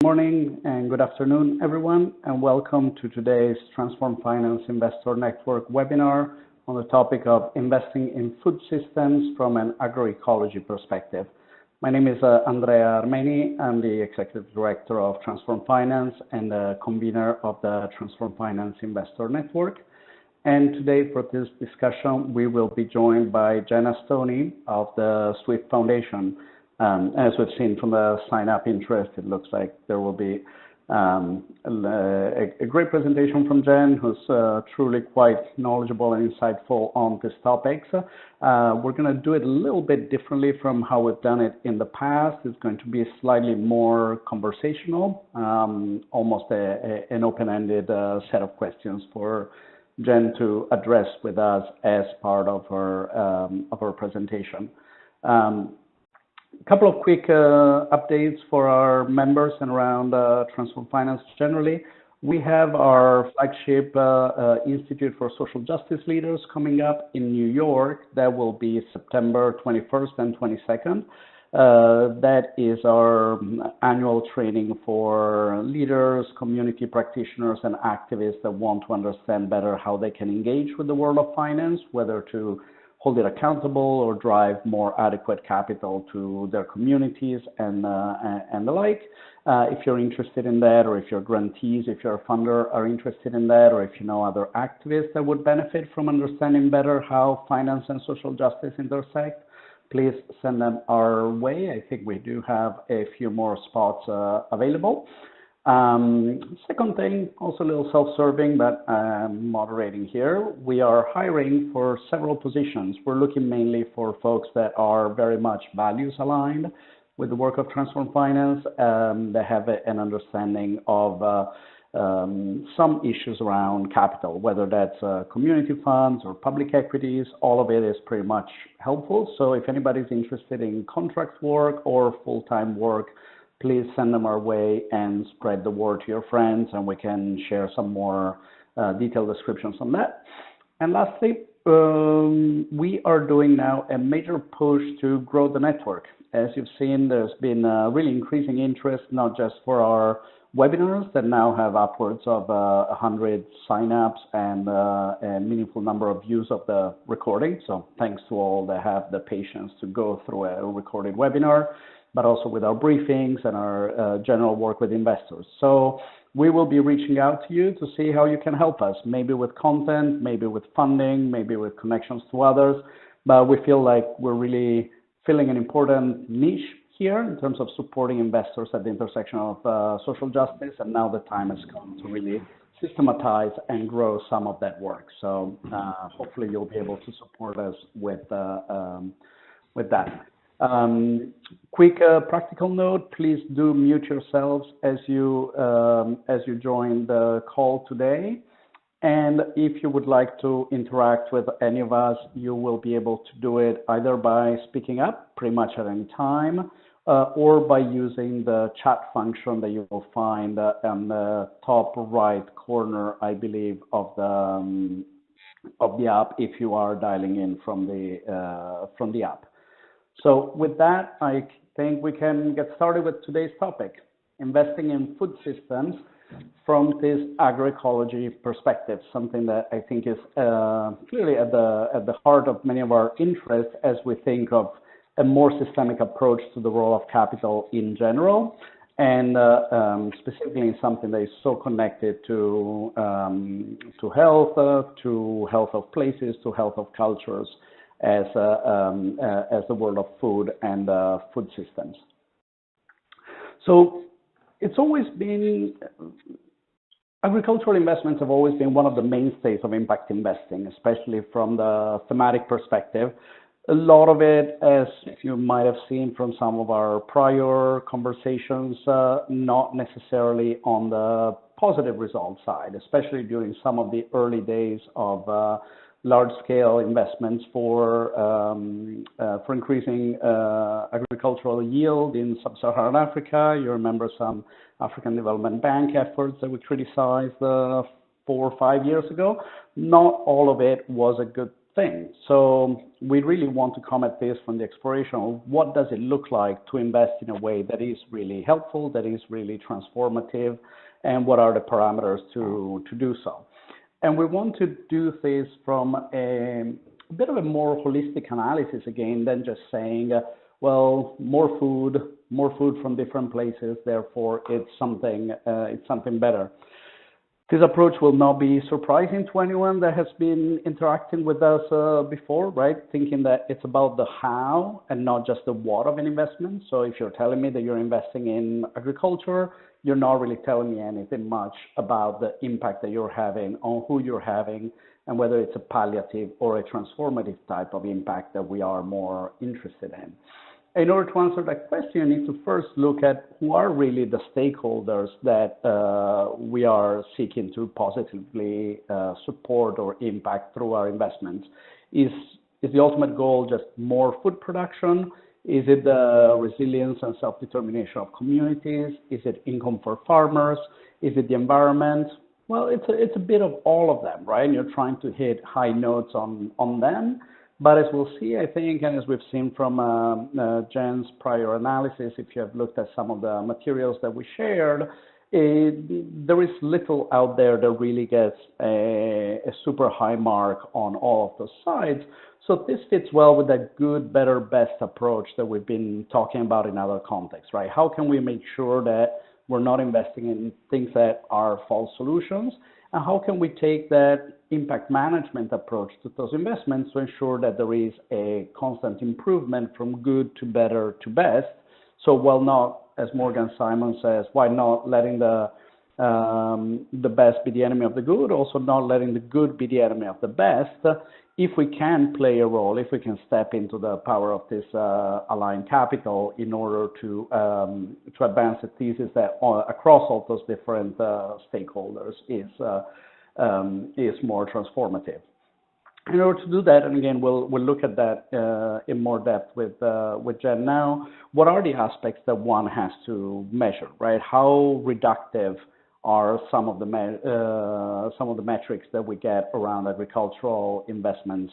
Morning and good afternoon, everyone, and welcome to today's Transform Finance Investor Network webinar on the topic of investing in food systems from an agroecology perspective. My name is Andrea Armeni. I'm the Executive Director of Transform Finance and the convener of the Transform Finance Investor Network. And today for this discussion, we will be joined by Jen Astone of the SWIFT Foundation. As we've seen from the sign-up interest, it looks like there will be a great presentation from Jen, who's truly quite knowledgeable and insightful on these topics. We're going to do it a little bit differently from how we've done it in the past. It's going to be slightly more conversational, almost an open-ended set of questions for Jen to address with us as part of her presentation. A couple of quick updates for our members and around Transform Finance generally. We have our flagship Institute for Social Justice Leaders coming up in New York. That will be September 21st and 22nd. That is our annual training for leaders, community practitioners, and activists that want to understand better how they can engage with the world of finance, whether to hold it accountable or drive more adequate capital to their communities and the like. If you're interested in that, or if your grantees, if you're a funder are interested in that, or if you know other activists that would benefit from understanding better how finance and social justice intersect, please send them our way. I think we do have a few more spots available. Second thing, also a little self-serving, but I'm moderating here. We are hiring for several positions. We're looking mainly for folks that are very much values aligned with the work of Transform Finance. They have an understanding of some issues around capital, whether that's community funds or public equities. All of it is pretty much helpful. So if anybody's interested in contract work or full-time work, please send them our way and spread the word to your friends, and we can share some more detailed descriptions on that. And lastly, we are doing now a major push to grow the network. As you've seen, there's been really increasing interest, not just for our webinars that now have upwards of 100 signups and a meaningful number of views of the recording. So thanks to all that have the patience to go through a recorded webinar, but also with our briefings and our general work with investors. So we will be reaching out to you to see how you can help us, maybe with content, maybe with funding, maybe with connections to others. But we feel like we're really filling an important niche here in terms of supporting investors at the intersection of social justice. And now the time has come to really systematize and grow some of that work. So hopefully you'll be able to support us with that. Quick practical note, please do mute yourselves as you join the call today. And if you would like to interact with any of us, you will be able to do it either by speaking up pretty much at any time, or by using the chat function that you will find on the top right corner, I believe, of the app if you are dialing in from the app. So with that, I think we can get started with today's topic, investing in food systems from this agroecology perspective, something that I think is clearly at the heart of many of our interests as we think of a more systemic approach to the role of capital in general, and specifically in something that is so connected to health of places, to health of cultures, as the world of food and food systems. So it's always been, agricultural investments have always been one of the mainstays of impact investing, especially from the thematic perspective. A lot of it, as you might have seen from some of our prior conversations, not necessarily on the positive result side, especially during some of the early days of large-scale investments for increasing agricultural yield in sub-Saharan Africa. You remember some African Development Bank efforts that we criticized 4 or 5 years ago. Not all of it was a good thing. So we really want to come at this from the exploration of what does it look like to invest in a way that is really helpful, that is really transformative, and what are the parameters to do so. And we want to do this from a bit of a more holistic analysis again than just saying, well, more food from different places, therefore it's something better. This approach will not be surprising to anyone that has been interacting with us before, right? Thinking that it's about the how and not just the what of an investment. So if you're telling me that you're investing in agriculture, you're not really telling me anything much about the impact that you're having on who you're having and whether it's a palliative or a transformative type of impact that we are more interested in. In order to answer that question, you need to first look at who are really the stakeholders that we are seeking to positively support or impact through our investments. Is the ultimate goal just more food production? Is it the resilience and self-determination of communities? Is it income for farmers? Is it the environment? Well, it's a bit of all of them, right? And you're trying to hit high notes on them. But as we'll see, I think, and as we've seen from Jen's prior analysis, if you have looked at some of the materials that we shared, there is little out there that really gets a super high mark on all of those sides. So this fits well with that good, better, best approach that we've been talking about in other contexts, right? How can we make sure that we're not investing in things that are false solutions? And how can we take that impact management approach to those investments to ensure that there is a constant improvement from good to better to best? So while not, as Morgan Simon says, why not letting the best be the enemy of the good, also not letting the good be the enemy of the best, if we can play a role, if we can step into the power of this aligned capital in order to advance a thesis that across all those different stakeholders is more transformative. In order to do that, and again, we'll look at that in more depth with Jen now. What are the aspects that one has to measure, right? How reductive are some of the metrics that we get around agricultural investments?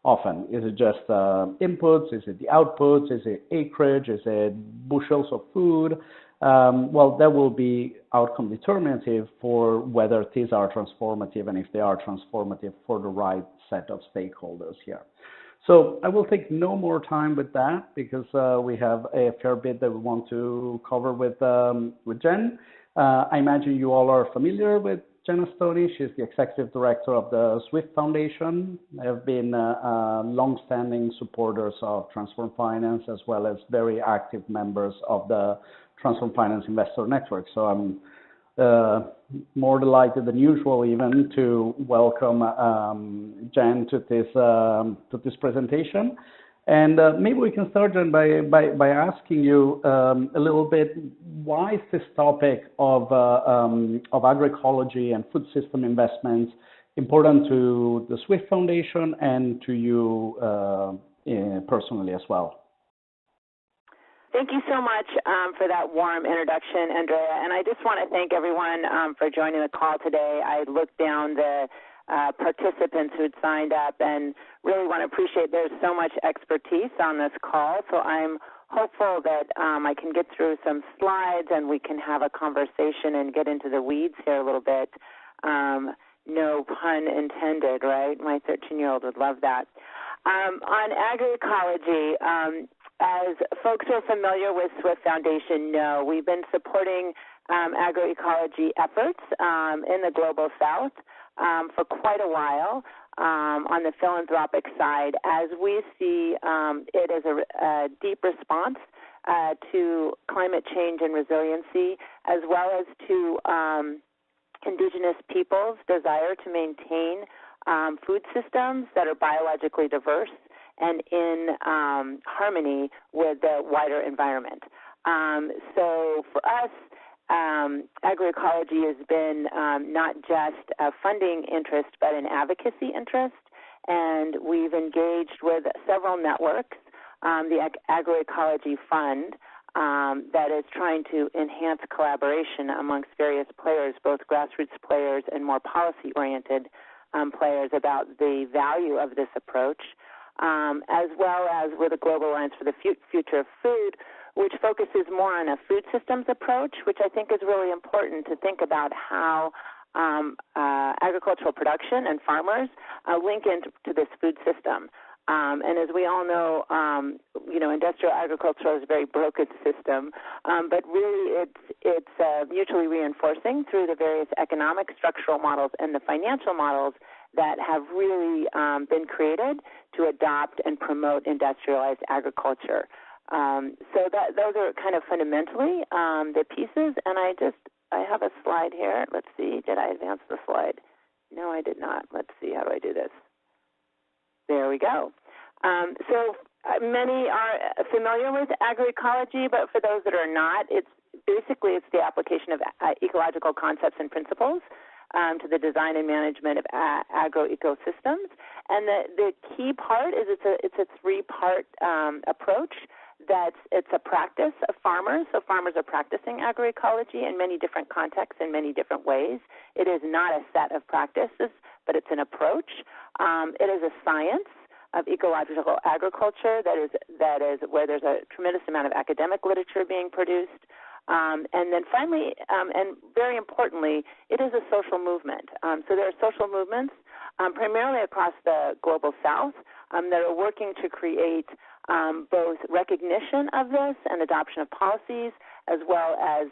Often, is it just inputs? Is it the outputs? Is it acreage? Is it bushels of food? Well, that will be outcome determinative for whether these are transformative and if they are transformative for the right set of stakeholders here. So I will take no more time with that because we have a fair bit that we want to cover with Jen. I imagine you all are familiar with Jen Astone. She's the executive director of the SWIFT Foundation. They have been long-standing supporters of Transform Finance as well as very active members of the Transform Finance Investor Network. So I'm more delighted than usual even to welcome Jen to this presentation. And maybe we can start, Jen, by asking you a little bit, why is this topic of agroecology and food system investments important to the SWIFT Foundation and to you personally as well? Thank you so much for that warm introduction, Andrea. And I just want to thank everyone for joining the call today. I looked down the participants who had signed up and really want to appreciate there's so much expertise on this call. So I'm hopeful that I can get through some slides and we can have a conversation and get into the weeds here a little bit. No pun intended, right? My 13-year-old would love that. On agroecology, as folks who are familiar with SWIFT Foundation know, we've been supporting agroecology efforts in the Global South for quite a while on the philanthropic side, as we see it as a deep response to climate change and resiliency, as well as to indigenous peoples' desire to maintain food systems that are biologically diverse and in harmony with the wider environment. So for us, agroecology has been not just a funding interest, but an advocacy interest, and we've engaged with several networks, the Agroecology Fund, that is trying to enhance collaboration amongst various players, both grassroots players and more policy-oriented players, about the value of this approach. as well as with the Global Alliance for the Future of Food, which focuses more on a food systems approach, which I think is really important to think about how agricultural production and farmers link into this food system. And as we all know, industrial agriculture is a very broken system, but really it's mutually reinforcing through the various economic structural models and the financial models that have really been created to adopt and promote industrialized agriculture. So those are kind of fundamentally the pieces, and I have a slide here. Let's see, did I advance the slide? No, I did not. Let's see, how do I do this? There we go. So many are familiar with agroecology, but for those that are not, it's the application of ecological concepts and principles to the design and management of agroecosystems. And the key part is it's a three-part approach. It's a practice of farmers. So farmers are practicing agroecology in many different contexts in many different ways. It is not a set of practices, but it's an approach. It is a science of ecological agriculture that is where there's a tremendous amount of academic literature being produced. And then finally, and very importantly, it is a social movement. So there are social movements primarily across the global south that are working to create both recognition of this and adoption of policies, as well as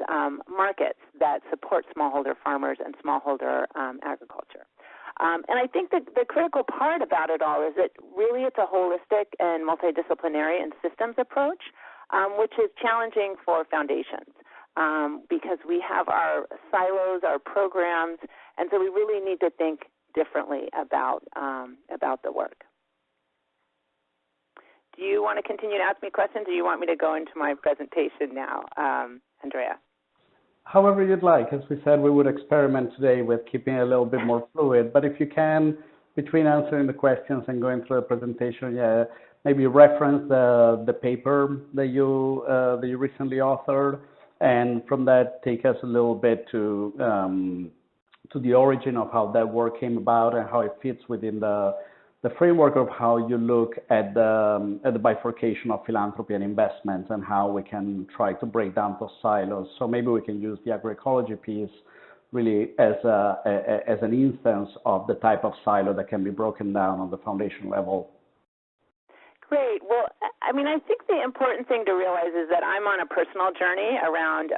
markets that support smallholder farmers and smallholder agriculture. And I think that the critical part about it all is that really it's a holistic and multidisciplinary and systems approach, which is challenging for foundations because we have our silos, our programs, and so we really need to think differently about the work. Do you want to continue to ask me questions, or do you want me to go into my presentation now, Andrea? However you'd like. As we said, we would experiment today with keeping it a little bit more fluid. But if you can, between answering the questions and going through the presentation, maybe reference the paper that you recently authored, and from that take us a little bit to the origin of how that work came about and how it fits within the framework of how you look at the bifurcation of philanthropy and investments and how we can try to break down those silos. So maybe we can use the agroecology piece really as an instance of the type of silo that can be broken down on the foundation level. Great. Well, I mean, I think the important thing to realize is that I'm on a personal journey around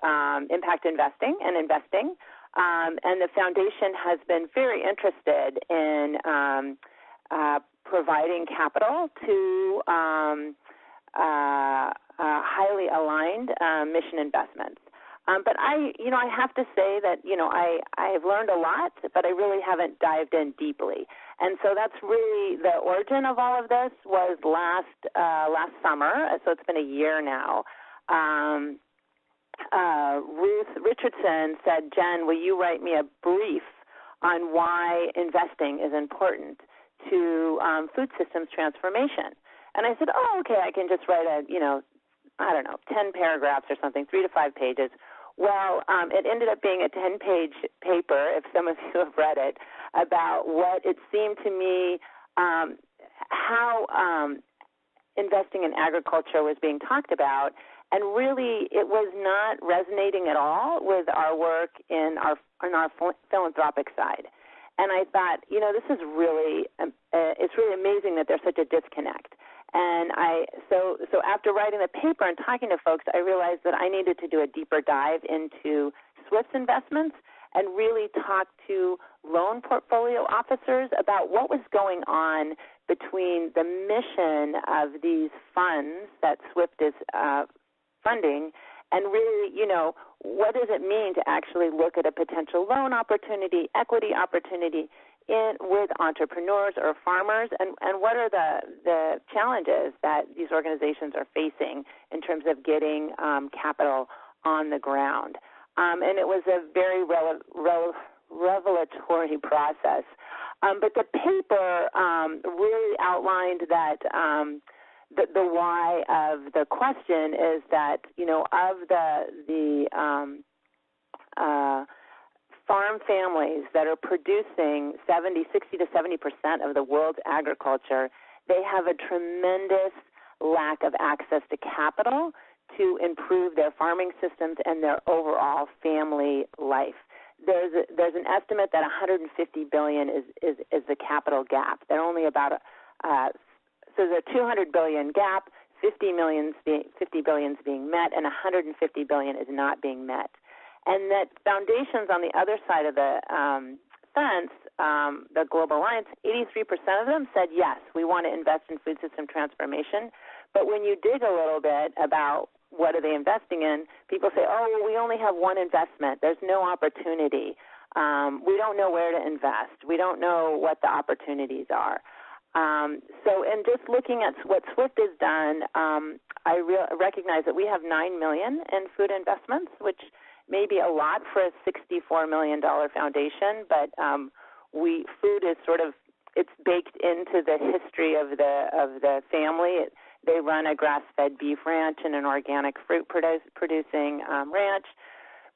impact investing and investing, and the foundation has been very interested in providing capital to highly aligned mission investments. But I have to say that, I have learned a lot, but I really haven't dived in deeply. And so that's really the origin of all of this was last summer, so it's been a year now. Ruth Richardson said, Jen, will you write me a brief on why investing is important to food systems transformation? And I said, oh, okay, I can just write 10 paragraphs or something, 3 to 5 pages. Well, it ended up being a 10-page paper, if some of you have read it, about what it seemed to me how investing in agriculture was being talked about, and really it was not resonating at all with our work in our philanthropic side. And I thought, this is really, it's really amazing that there's such a disconnect. And so after writing the paper and talking to folks, I realized that I needed to do a deeper dive into SWIFT's investments and really talk to loan portfolio officers about what was going on between the mission of these funds that SWIFT is funding and really, what does it mean to actually look at a potential loan opportunity, equity opportunity with entrepreneurs or farmers, and what are the challenges that these organizations are facing in terms of getting capital on the ground. And it was a very revelatory process. But the paper really outlined that the why of the question is that, of the farm families that are producing 60 to 70% of the world's agriculture, they have a tremendous lack of access to capital to improve their farming systems and their overall family life. There's an estimate that 150 billion is the capital gap. They're only about so there's a 200 billion gap, 50 billion is being met, and 150 billion is not being met. And that foundations on the other side of the fence, the Global Alliance, 83% of them said yes, we want to invest in food system transformation. But when you dig a little bit about what are they investing in, people say, oh, well, we only have one investment. There's no opportunity. We don't know where to invest. We don't know what the opportunities are. So in just looking at what SWIFT has done, I recognize that we have $9 million in food investments, which may be a lot for a $64 million foundation, but food is sort of, it's baked into the history of the family. They run a grass-fed beef ranch and an organic fruit producing ranch.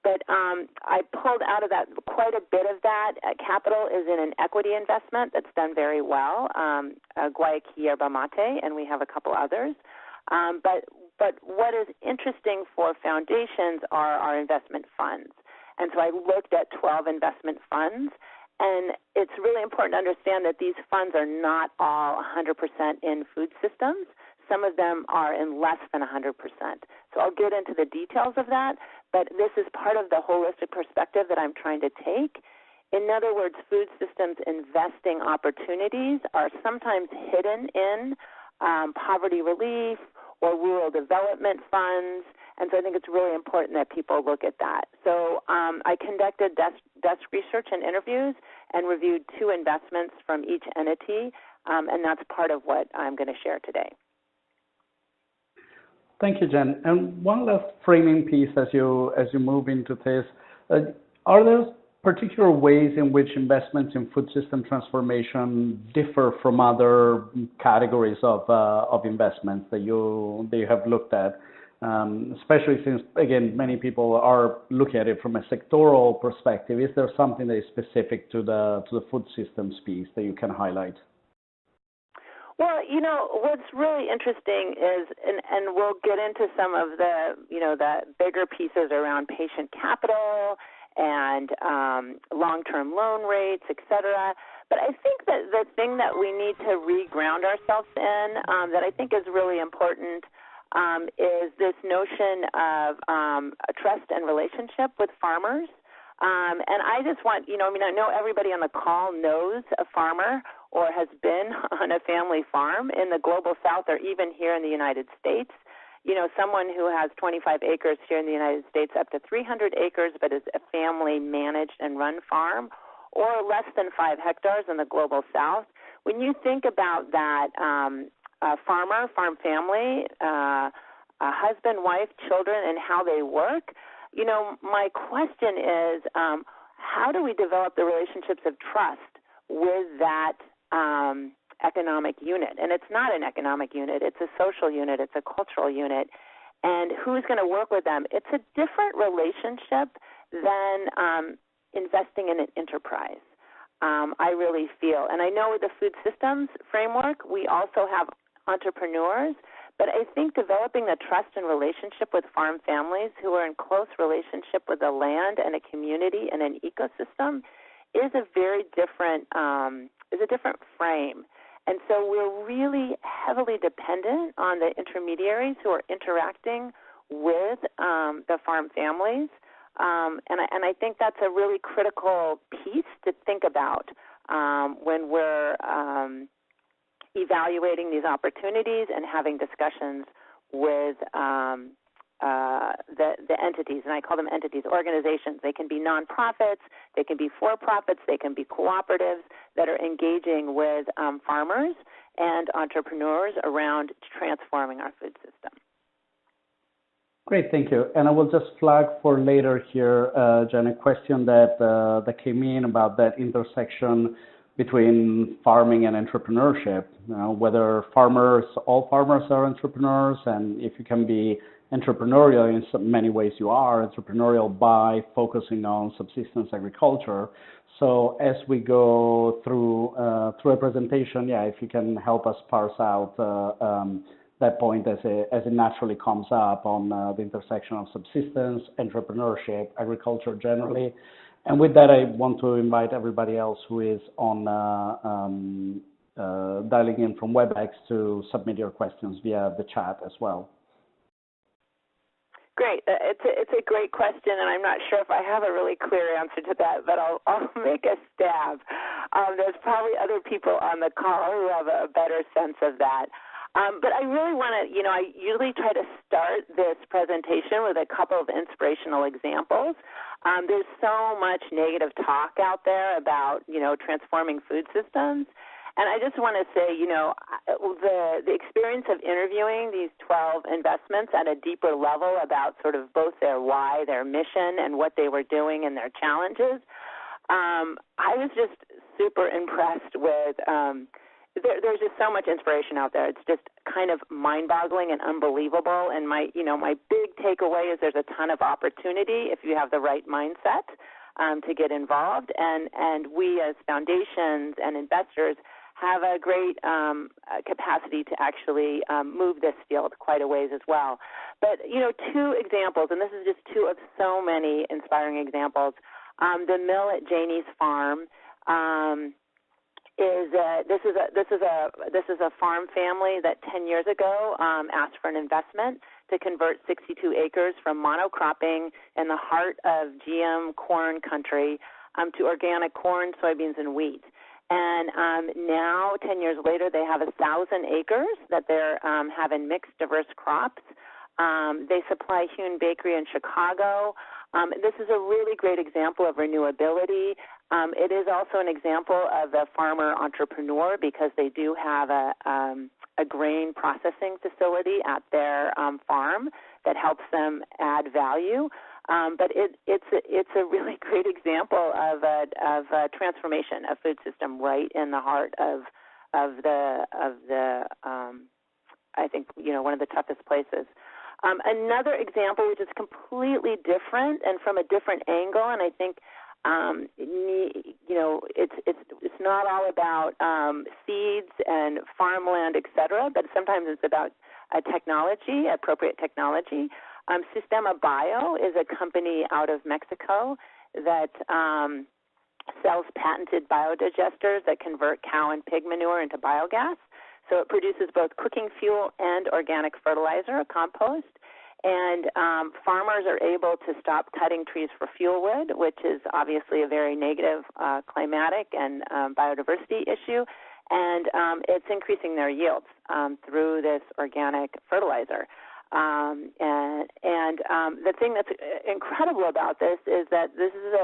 But I pulled out of that quite a bit of that. Capital is in an equity investment that's done very well, Guayaquil Yerba Mate, and we have a couple others. But what is interesting for foundations are our investment funds. And so I looked at 12 investment funds, and it's really important to understand that these funds are not all 100% in food systems. Some of them are in less than 100%. So I'll get into the details of that, but this is part of the holistic perspective that I'm trying to take. In other words, food systems investing opportunities are sometimes hidden in poverty relief or rural development funds, and so I think it's really important that people look at that. So I conducted desk research and interviews and reviewed 2 investments from each entity, and that's part of what I'm going to share today. Thank you, Jen. And one last framing piece as you move into this. Are there particular ways in which investments in food system transformation differ from other categories of investments that you have looked at? Especially since, again, many people are looking at it from a sectoral perspective. Is there something that is specific to the food systems piece that you can highlight? Well, what's really interesting is, and we'll get into some of the, the bigger pieces around patient capital and long-term loan rates, et cetera. But I think that the thing that we need to re-ground ourselves in that I think is really important is this notion of trust and relationship with farmers. And I just want, I know everybody on the call knows a farmer or has been on a family farm in the global south or even here in the United States. Someone who has 25 acres here in the United States, up to 300 acres, but is a family managed and run farm, or less than 5 hectares in the global south. When you think about that farmer, farm family, a husband, wife, children, and how they work, my question is, how do we develop the relationships of trust with that economic unit? And it's not an economic unit. It's a social unit. It's a cultural unit. And who's going to work with them? It's a different relationship than investing in an enterprise, I really feel. And I know with the food systems framework, we also have entrepreneurs, but I think developing the trust and relationship with farm families who are in close relationship with the land and a community and an ecosystem is a very different frame. And so we're really heavily dependent on the intermediaries who are interacting with the farm families. And I think that's a really critical piece to think about when we're evaluating these opportunities and having discussions with the entities, and I call them entities, organizations. They can be nonprofits, they can be for-profits, they can be cooperatives that are engaging with farmers and entrepreneurs around transforming our food system. Great, thank you. And I will just flag for later here, Jen, a question that came in about that intersection between farming and entrepreneurship, whether all farmers are entrepreneurs, and if you can be entrepreneurial in so many ways. You are entrepreneurial by focusing on subsistence agriculture. So as we go through a presentation, if you can help us parse out that point as it naturally comes up on the intersection of subsistence, entrepreneurship, agriculture generally. And with that, I want to invite everybody else who is on dialing in from WebEx to submit your questions via the chat as well. Great. It's a great question, and I'm not sure if I have a really clear answer to that, but I'll make a stab. There's probably other people on the call who have a better sense of that. But I really want to, I usually try to start this presentation with a couple of inspirational examples. There's so much negative talk out there about, transforming food systems. And I just want to say, the experience of interviewing these 12 investments at a deeper level about sort of both their why, their mission, and what they were doing and their challenges, I was just super impressed with there's just so much inspiration out there. It's just kind of mind-boggling and unbelievable. And my big takeaway is there's a ton of opportunity if you have the right mindset to get involved. And we as foundations and investors have a great capacity to actually move this field quite a ways as well. But, two examples, and this is just two of so many inspiring examples. The mill at Janie's Farm this is a farm family that 10 years ago asked for an investment to convert 62 acres from monocropping in the heart of GM corn country to organic corn, soybeans, and wheat. And now, 10 years later, they have 1,000 acres that they're having mixed, diverse crops. They supply Hune Bakery in Chicago. This is a really great example of renewability. It is also an example of a farmer entrepreneur because they do have a grain processing facility at their farm that helps them add value. But it's a really great example of a transformation of food system right in the heart of the I think one of the toughest places. Another example, which is completely different and from a different angle, and I think it's not all about seeds and farmland, et cetera, but sometimes it's about technology, appropriate technology. Sistema Bio is a company out of Mexico that sells patented biodigesters that convert cow and pig manure into biogas. So it produces both cooking fuel and organic fertilizer, compost. And farmers are able to stop cutting trees for fuel wood, which is obviously a very negative climatic and biodiversity issue. And it's increasing their yields through this organic fertilizer. And the thing that's incredible about this is that this is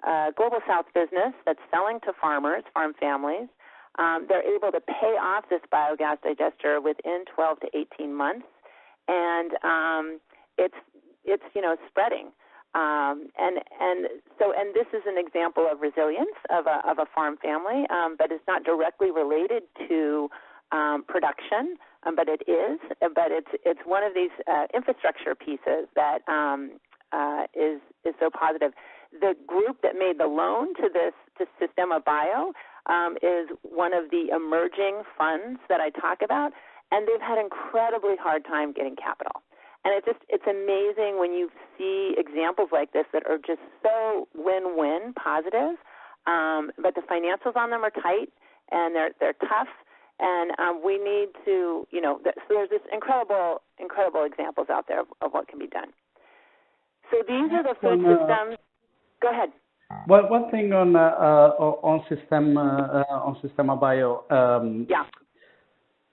a Global South business that's selling to farmers, farm families. They're able to pay off this biogas digester within 12 to 18 months, and it's spreading. And this is an example of resilience of a farm family, but it's not directly related to production, but it is. But it's one of these infrastructure pieces that is so positive. The group that made the loan to Sistema Bio is one of the emerging funds that I talk about, and they've had incredibly hard time getting capital. And it's amazing when you see examples like this that are just so win-win positive, but the financials on them are tight and they're tough, and we need to, so there's this incredible examples out there of what can be done. So these are the food systems. Go ahead. Well, one thing on Sistema Bio. Yeah.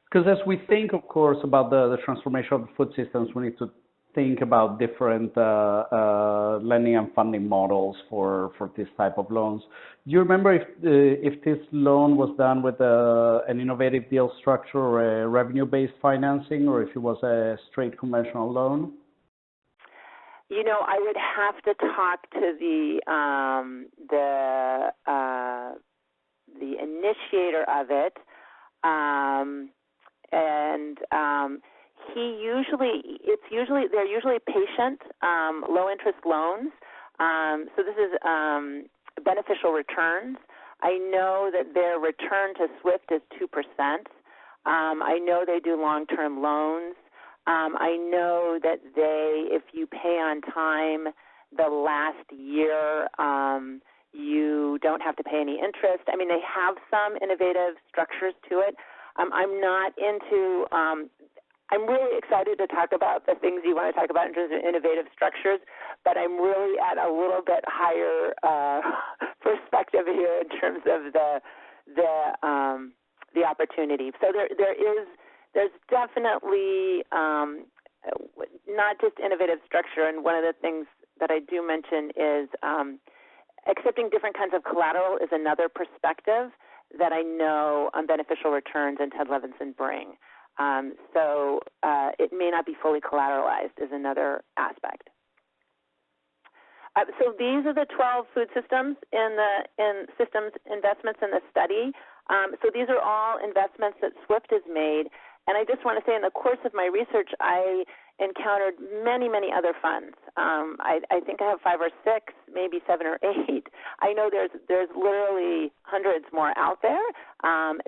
Because as we think, of course, about the transformation of food systems, we need to think about different lending and funding models for this type of loans. Do you remember if this loan was done with an innovative deal structure or a revenue-based financing, or if it was a straight conventional loan? I would have to talk to the initiator of it, and key. They're usually patient, low interest loans. So this is beneficial returns. I know that their return to SWIFT is 2%. I know they do long-term loans. I know that if you pay on time the last year, you don't have to pay any interest. I mean, they have some innovative structures to it. I'm not into I'm really excited to talk about the things you want to talk about in terms of innovative structures, but I'm really at a little bit higher perspective here in terms of the opportunity. So there's definitely not just innovative structure, and one of the things that I do mention is accepting different kinds of collateral is another perspective that I know Beneficial Returns and Ted Levinson bring. So it may not be fully collateralized is another aspect. So these are the 12 food systems in systems investments in the study. So these are all investments that SWIFT has made. And I just want to say in the course of my research, I encountered many, many other funds. I think I have 5 or 6, maybe 7 or 8. I know there's literally hundreds more out there.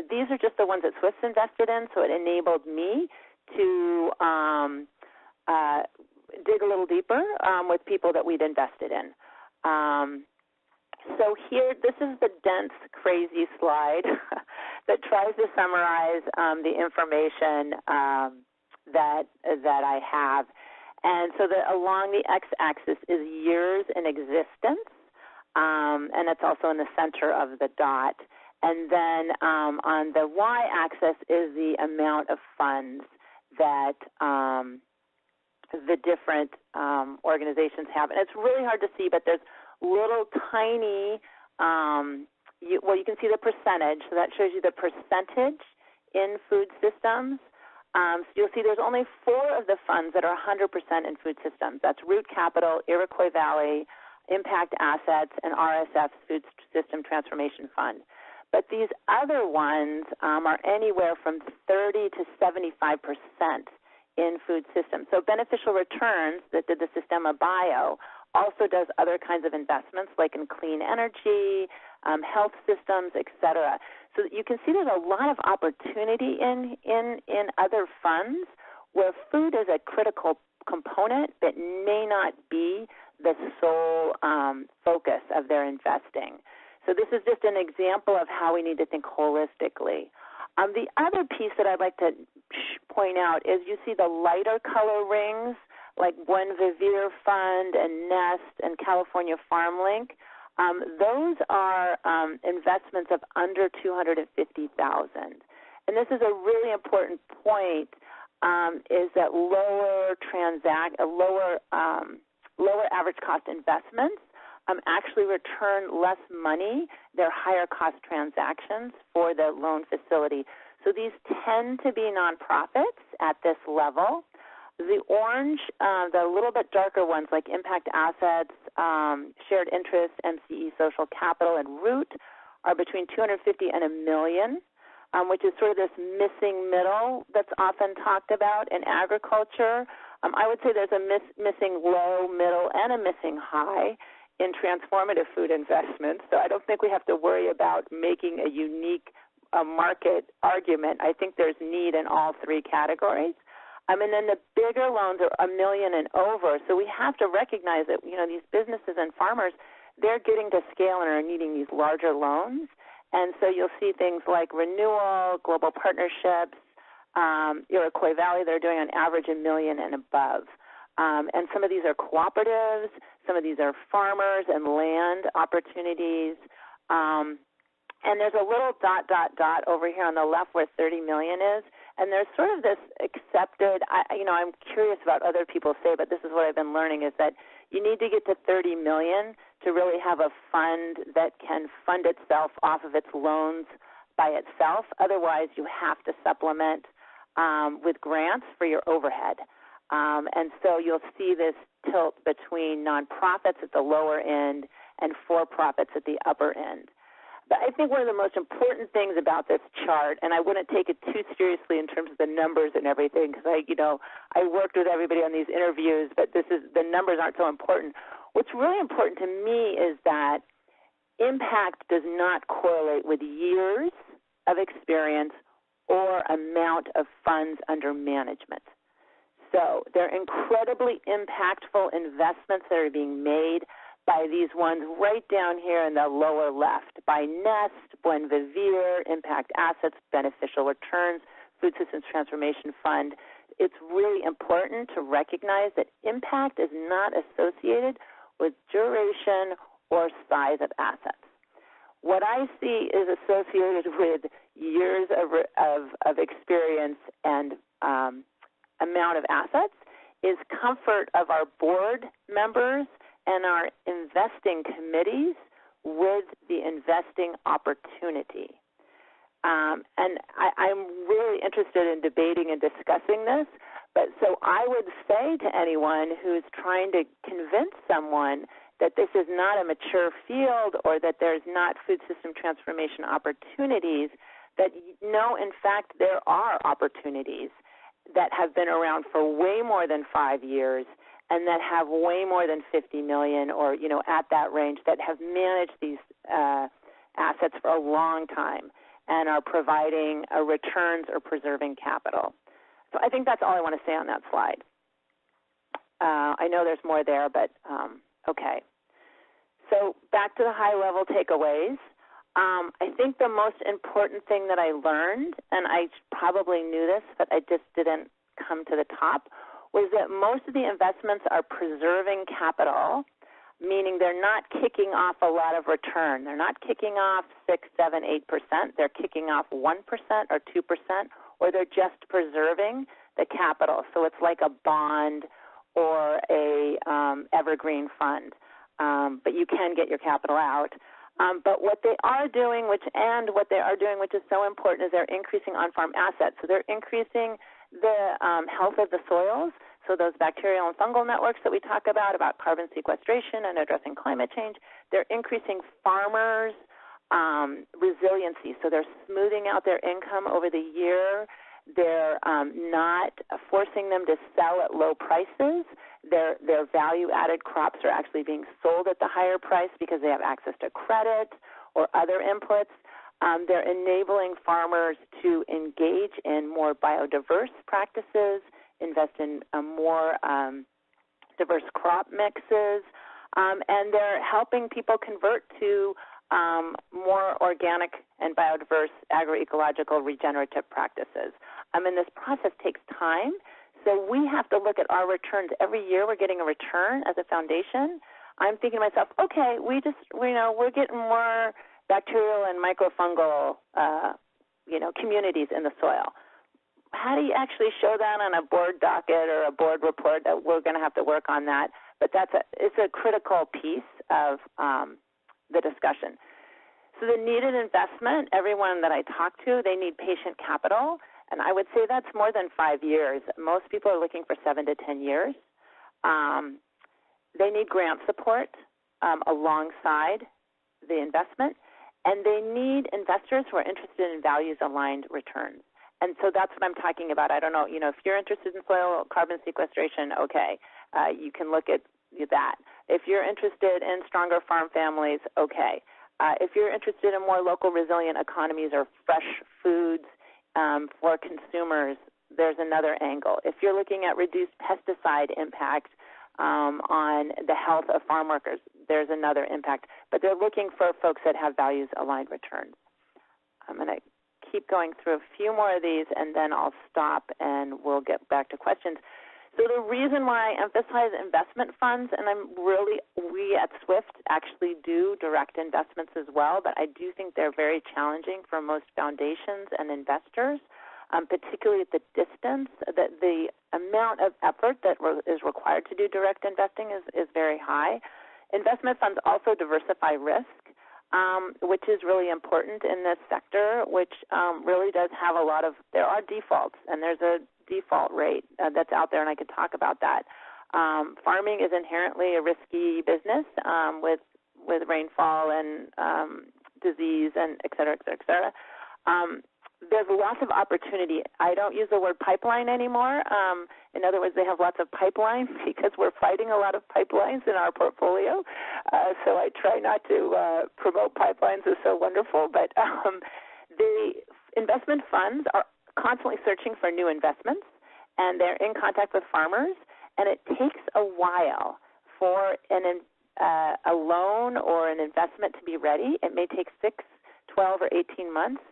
These are just the ones that Swift's invested in, so it enabled me to dig a little deeper with people that we'd invested in. So here, this is the dense, crazy slide that tries to summarize the information that I have. And so along the x-axis is years in existence, and it's also in the center of the dot. And then on the y-axis is the amount of funds that the different organizations have. And it's really hard to see, but there's little tiny, you can see the percentage, so that shows you the percentage in food systems. So you'll see there's only 4 of the funds that are 100% in food systems. That's Root Capital, Iroquois Valley, Impact Assets, and RSF's Food System Transformation Fund. But these other ones are anywhere from 30 to 75% in food systems. So Beneficial Returns, that did the Sistema Bio, also does other kinds of investments like in clean energy, health systems, et cetera. So you can see there's a lot of opportunity in other funds where food is a critical component that may not be the sole focus of their investing. So this is just an example of how we need to think holistically. The other piece that I'd like to point out is you see the lighter color rings like Buen Vivir Fund and Nest and California Farm Link. Those are investments of under $250,000. And this is a really important point, is that lower average cost investments actually return less money. They're higher cost transactions for the loan facility. So these tend to be nonprofits at this level. The orange, the little bit darker ones like Impact Assets, Shared Interest, MCE Social Capital, and Root are between $250,000 and $1 million, which is sort of this missing middle that's often talked about in agriculture. I would say there's a missing low, middle, and a missing high in transformative food investments. So I don't think we have to worry about making a unique market argument. I think there's need in all 3 categories. And then the bigger loans are $1 million and over. So we have to recognize that, these businesses and farmers, they're getting to scale and are needing these larger loans. And so you'll see things like Renewal, Global Partnerships, Iroquois Valley, they're doing on average $1 million and above. And some of these are cooperatives, some of these are farmers and land opportunities. And there's a little ... over here on the left where 30 million is. And there's sort of this accepted, I'm curious about what other people say, but this is what I've been learning, is that you need to get to 30 million to really have a fund that can fund itself off of its loans by itself. Otherwise, you have to supplement with grants for your overhead. And so you'll see this tilt between nonprofits at the lower end and for-profits at the upper end. But I think one of the most important things about this chart, and I wouldn't take it too seriously in terms of the numbers and everything, because I worked with everybody on these interviews, but the numbers aren't so important. What's really important to me is that impact does not correlate with years of experience or amount of funds under management. So they're incredibly impactful investments that are being made by these ones right down here in the lower left, by Nest, Buen Vivir, Impact Assets, Beneficial Returns, Food Systems Transformation Fund. It's really important to recognize that impact is not associated with duration or size of assets. What I see is associated with years of experience and amount of assets is comfort of our board members and our investing committees with the investing opportunity. And I'm really interested in debating and discussing this, but so I would say to anyone who's trying to convince someone that this is not a mature field or that there's not food system transformation opportunities, that no, in fact, there are opportunities that have been around for way more than 5 years and that have way more than 50 million or, at that range, that have managed these assets for a long time and are providing returns or preserving capital. So I think that's all I want to say on that slide. I know there's more there, but okay. So back to the high-level takeaways. I think the most important thing that I learned, and I probably knew this, but I just didn't come to the top, was that most of the investments are preserving capital, meaning they're not kicking off a lot of return. They're not kicking off 6, 7, 8%. They're kicking off 1% or 2%, or they're just preserving the capital. So it's like a bond or a evergreen fund, but you can get your capital out. But what they are doing, which is so important, is they're increasing on-farm assets. So they're increasing the health of the soils, so those bacterial and fungal networks that we talk about carbon sequestration and addressing climate change. They're increasing farmers' resiliency, so they're smoothing out their income over the year. They're not forcing them to sell at low prices. Their value-added crops are actually being sold at the higher price because they have access to credit or other inputs. They're enabling farmers to engage in more biodiverse practices, invest in more diverse crop mixes, and they're helping people convert to more organic and biodiverse agroecological regenerative practices. And this process takes time, so we have to look at our returns. Every year we're getting a return as a foundation. I'm thinking to myself, okay, we're getting more bacterial and microfungal, communities in the soil. How do you actually show that on a board docket or a board report? That we're going to have to work on that, but it's a critical piece of the discussion. So the needed investment, everyone that I talk to, they need patient capital, and I would say that's more than 5 years. Most people are looking for 7 to 10 years. They need grant support alongside the investment, and they need investors who are interested in values-aligned returns. And so that's what I'm talking about. I don't know, if you're interested in soil carbon sequestration, okay, you can look at that. If you're interested in stronger farm families, okay. If you're interested in more local resilient economies or fresh foods for consumers, there's another angle. If you're looking at reduced pesticide impact on the health of farm workers, there's another impact. But they're looking for folks that have values-aligned returns. I'm going to keep going through a few more of these, and then I'll stop, and we'll get back to questions. So the reason why I emphasize investment funds, and we at Swift actually do direct investments as well, but I do think they're very challenging for most foundations and investors, particularly at the distance. The amount of effort that is required to do direct investing is very high. Investment funds also diversify risk, which is really important in this sector, which really does have there are defaults, and there's a default rate that's out there, and I could talk about that. Farming is inherently a risky business with rainfall and disease, and et cetera, et cetera, et cetera. There's lots of opportunity. I don't use the word pipeline anymore. In other words, they have lots of pipelines because we're fighting a lot of pipelines in our portfolio. So I try not to promote pipelines as so wonderful. But the investment funds are constantly searching for new investments, and they're in contact with farmers. And it takes a while for a loan or an investment to be ready. It may take 6, 12, or 18 months.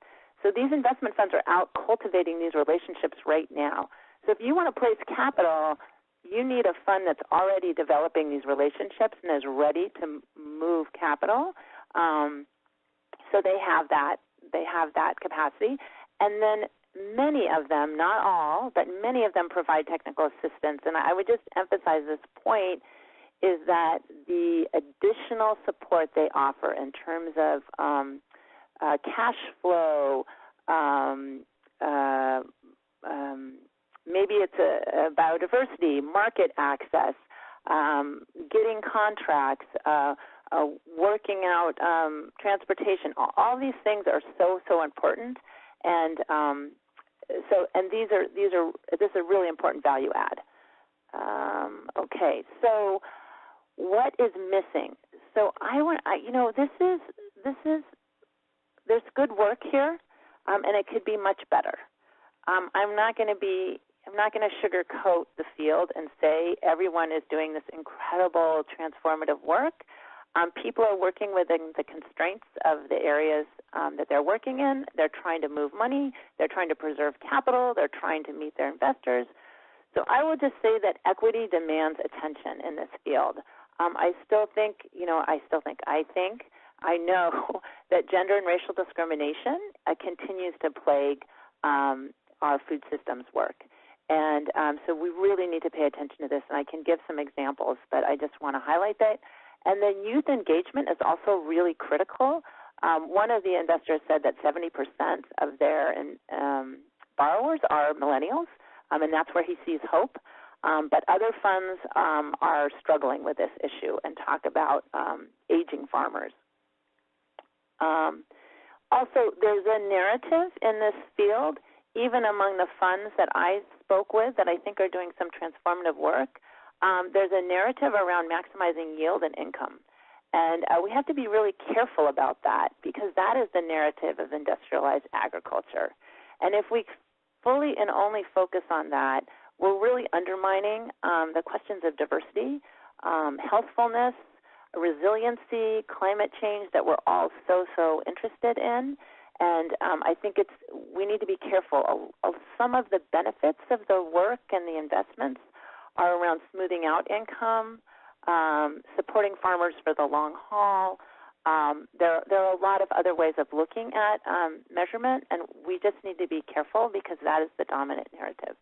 So these investment funds are out cultivating these relationships right now. So if you want to place capital, you need a fund that's already developing these relationships and is ready to move capital. So they have that capacity. And then many of them, not all, but many of them provide technical assistance. And I would just emphasize this point is that the additional support they offer in terms of cash flow, maybe it's a biodiversity, market access, getting contracts, working out transportation. All these things are so important, and this is a really important value add. Okay, so what is missing? So there's good work here, and it could be much better. I'm not going to sugarcoat the field and say everyone is doing this incredible transformative work. People are working within the constraints of the areas that they're working in. They're trying to move money. They're trying to preserve capital. They're trying to meet their investors. So I will just say that equity demands attention in this field. I know that gender and racial discrimination continues to plague our food systems work. And so we really need to pay attention to this, and I can give some examples, but I just want to highlight that. And then youth engagement is also really critical. One of the investors said that 70% of their borrowers are millennials, and that's where he sees hope. But other funds are struggling with this issue and talk about aging farmers. Also, there's a narrative in this field, even among the funds that I spoke with that I think are doing some transformative work. There's a narrative around maximizing yield and income. And we have to be really careful about that because that is the narrative of industrialized agriculture. And if we fully and only focus on that, we're really undermining the questions of diversity, healthfulness, resiliency, climate change that we're all so interested in. And I think we need to be careful. Some of the benefits of the work and the investments are around smoothing out income, supporting farmers for the long haul. There are a lot of other ways of looking at measurement, and we just need to be careful because that is the dominant narrative.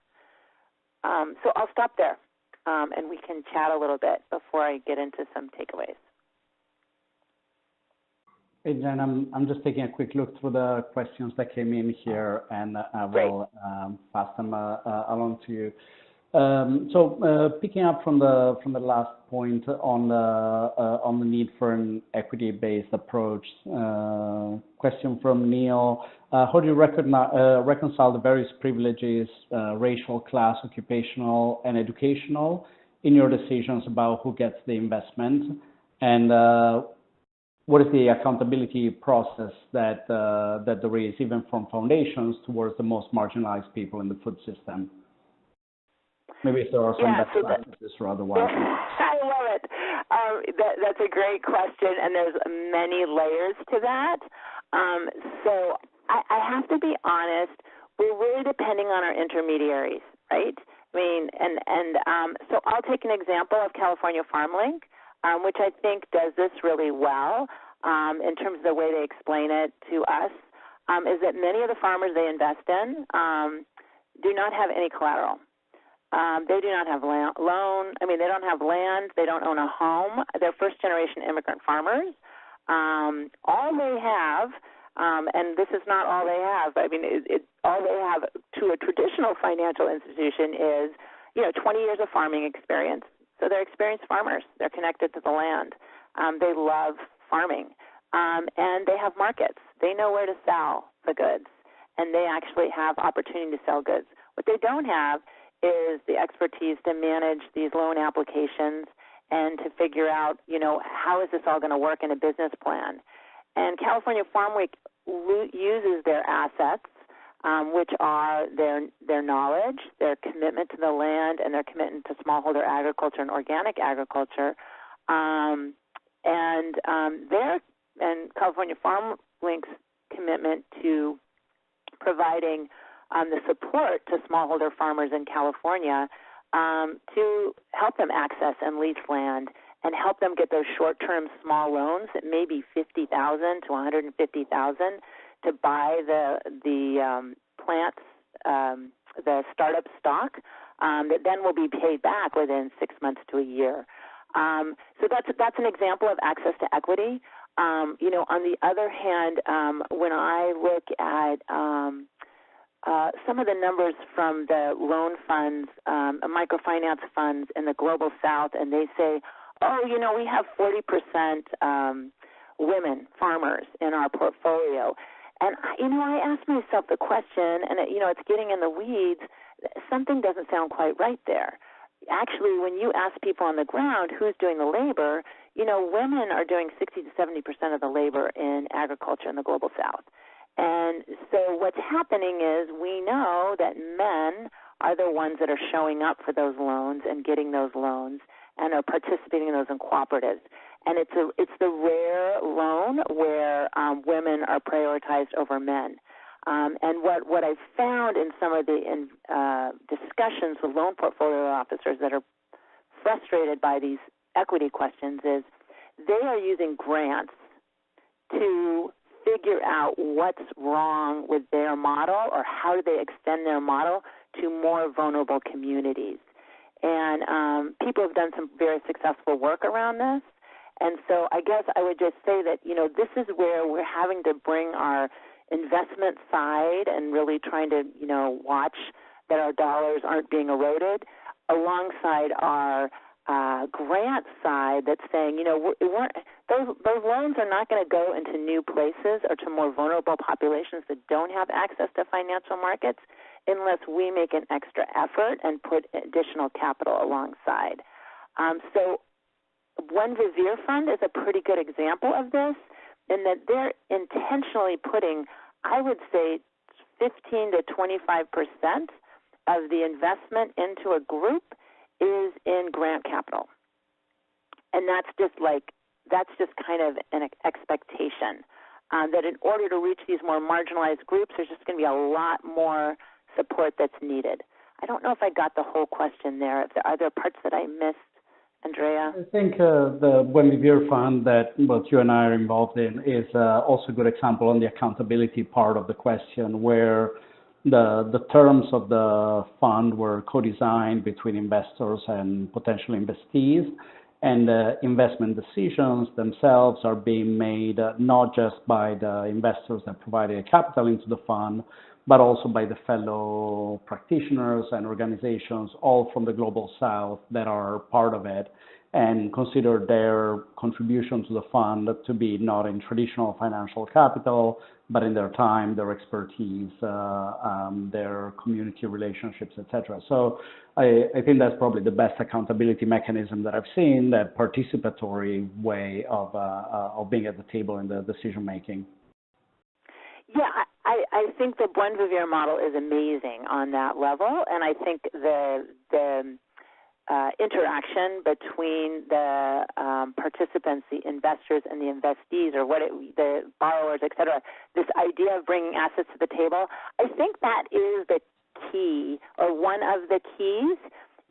So I'll stop there, and we can chat a little bit before I get into some takeaways. Hey, Jen, I'm just taking a quick look through the questions that came in here, and I will pass them along to you. So picking up from the last point on the need for an equity-based approach, question from Neil: how do you reconcile the various privileges, racial, class, occupational, and educational, in your decisions about who gets the investment, and what is the accountability process that there is, even from foundations, towards the most marginalized people in the food system? Maybe if there are some best practices or otherwise. I love it. That's a great question, and there's many layers to that. So I have to be honest, we're really depending on our intermediaries, right? I mean, so I'll take an example of California FarmLink, which I think does this really well in terms of the way they explain it to us, is that many of the farmers they invest in do not have any collateral. They do not have loan. I mean, they don't have land. They don't own a home. They're first-generation immigrant farmers. All they have, and this is not all they have, I mean, all they have to a traditional financial institution is, 20 years of farming experience. So they're experienced farmers. They're connected to the land. They love farming. and they have markets. They know where to sell the goods, and they actually have opportunity to sell goods. What they don't have is the expertise to manage these loan applications and to figure out, how is this all going to work in a business plan. And California Farm Week uses their assets, which are their knowledge, their commitment to the land, and their commitment to smallholder agriculture and organic agriculture, and California Farm Link's commitment to providing the support to smallholder farmers in California to help them access and lease land and help them get those short-term small loans that may be $50,000 to $150,000 to buy the plants, the startup stock that then will be paid back within 6 months to a year. So that's an example of access to equity. On the other hand, when I look at some of the numbers from the loan funds, microfinance funds in the Global South, and they say, we have 40% women farmers in our portfolio. And, I asked myself the question, and, it's getting in the weeds, something doesn't sound quite right there. Actually, when you ask people on the ground who's doing the labor, women are doing 60 to 70% of the labor in agriculture in the Global South. And so what's happening is we know that men are the ones that are showing up for those loans and getting those loans and are participating in those in cooperatives. And it's the rare loan where women are prioritized over men. And what I've found in some of the discussions with loan portfolio officers that are frustrated by these equity questions is they are using grants to figure out what's wrong with their model or how do they extend their model to more vulnerable communities. And people have done some very successful work around this. And so I guess I would just say that, this is where we're having to bring our investment side and really trying to, watch that our dollars aren't being eroded alongside our grant side that's saying, those loans are not going to go into new places or to more vulnerable populations that don't have access to financial markets unless we make an extra effort and put additional capital alongside. So One Vivier Fund is a pretty good example of this in that they're intentionally putting, I would say, 15 to 25% of the investment into a group is in grant capital. And that's just kind of an expectation that in order to reach these more marginalized groups, there's just going to be a lot more support that's needed. I don't know if I got the whole question there. Are there parts that I missed, Andrea? I think the One Vivier Fund that both you and I are involved in is also a good example on the accountability part of the question, where the terms of the fund were co-designed between investors and potential investees, and the investment decisions themselves are being made not just by the investors that provided capital into the fund, but also by the fellow practitioners and organizations, all from the Global South that are part of it, and consider their contribution to the fund to be not in traditional financial capital, but in their time, their expertise, their community relationships, etc. So I think that's probably the best accountability mechanism that I've seen, that participatory way of being at the table in the decision making. Yeah, I think the One Vivier model is amazing on that level, and I think the interaction between the participants, the investors, and the investees, or the borrowers, et cetera, this idea of bringing assets to the table, I think that is the key, or one of the keys,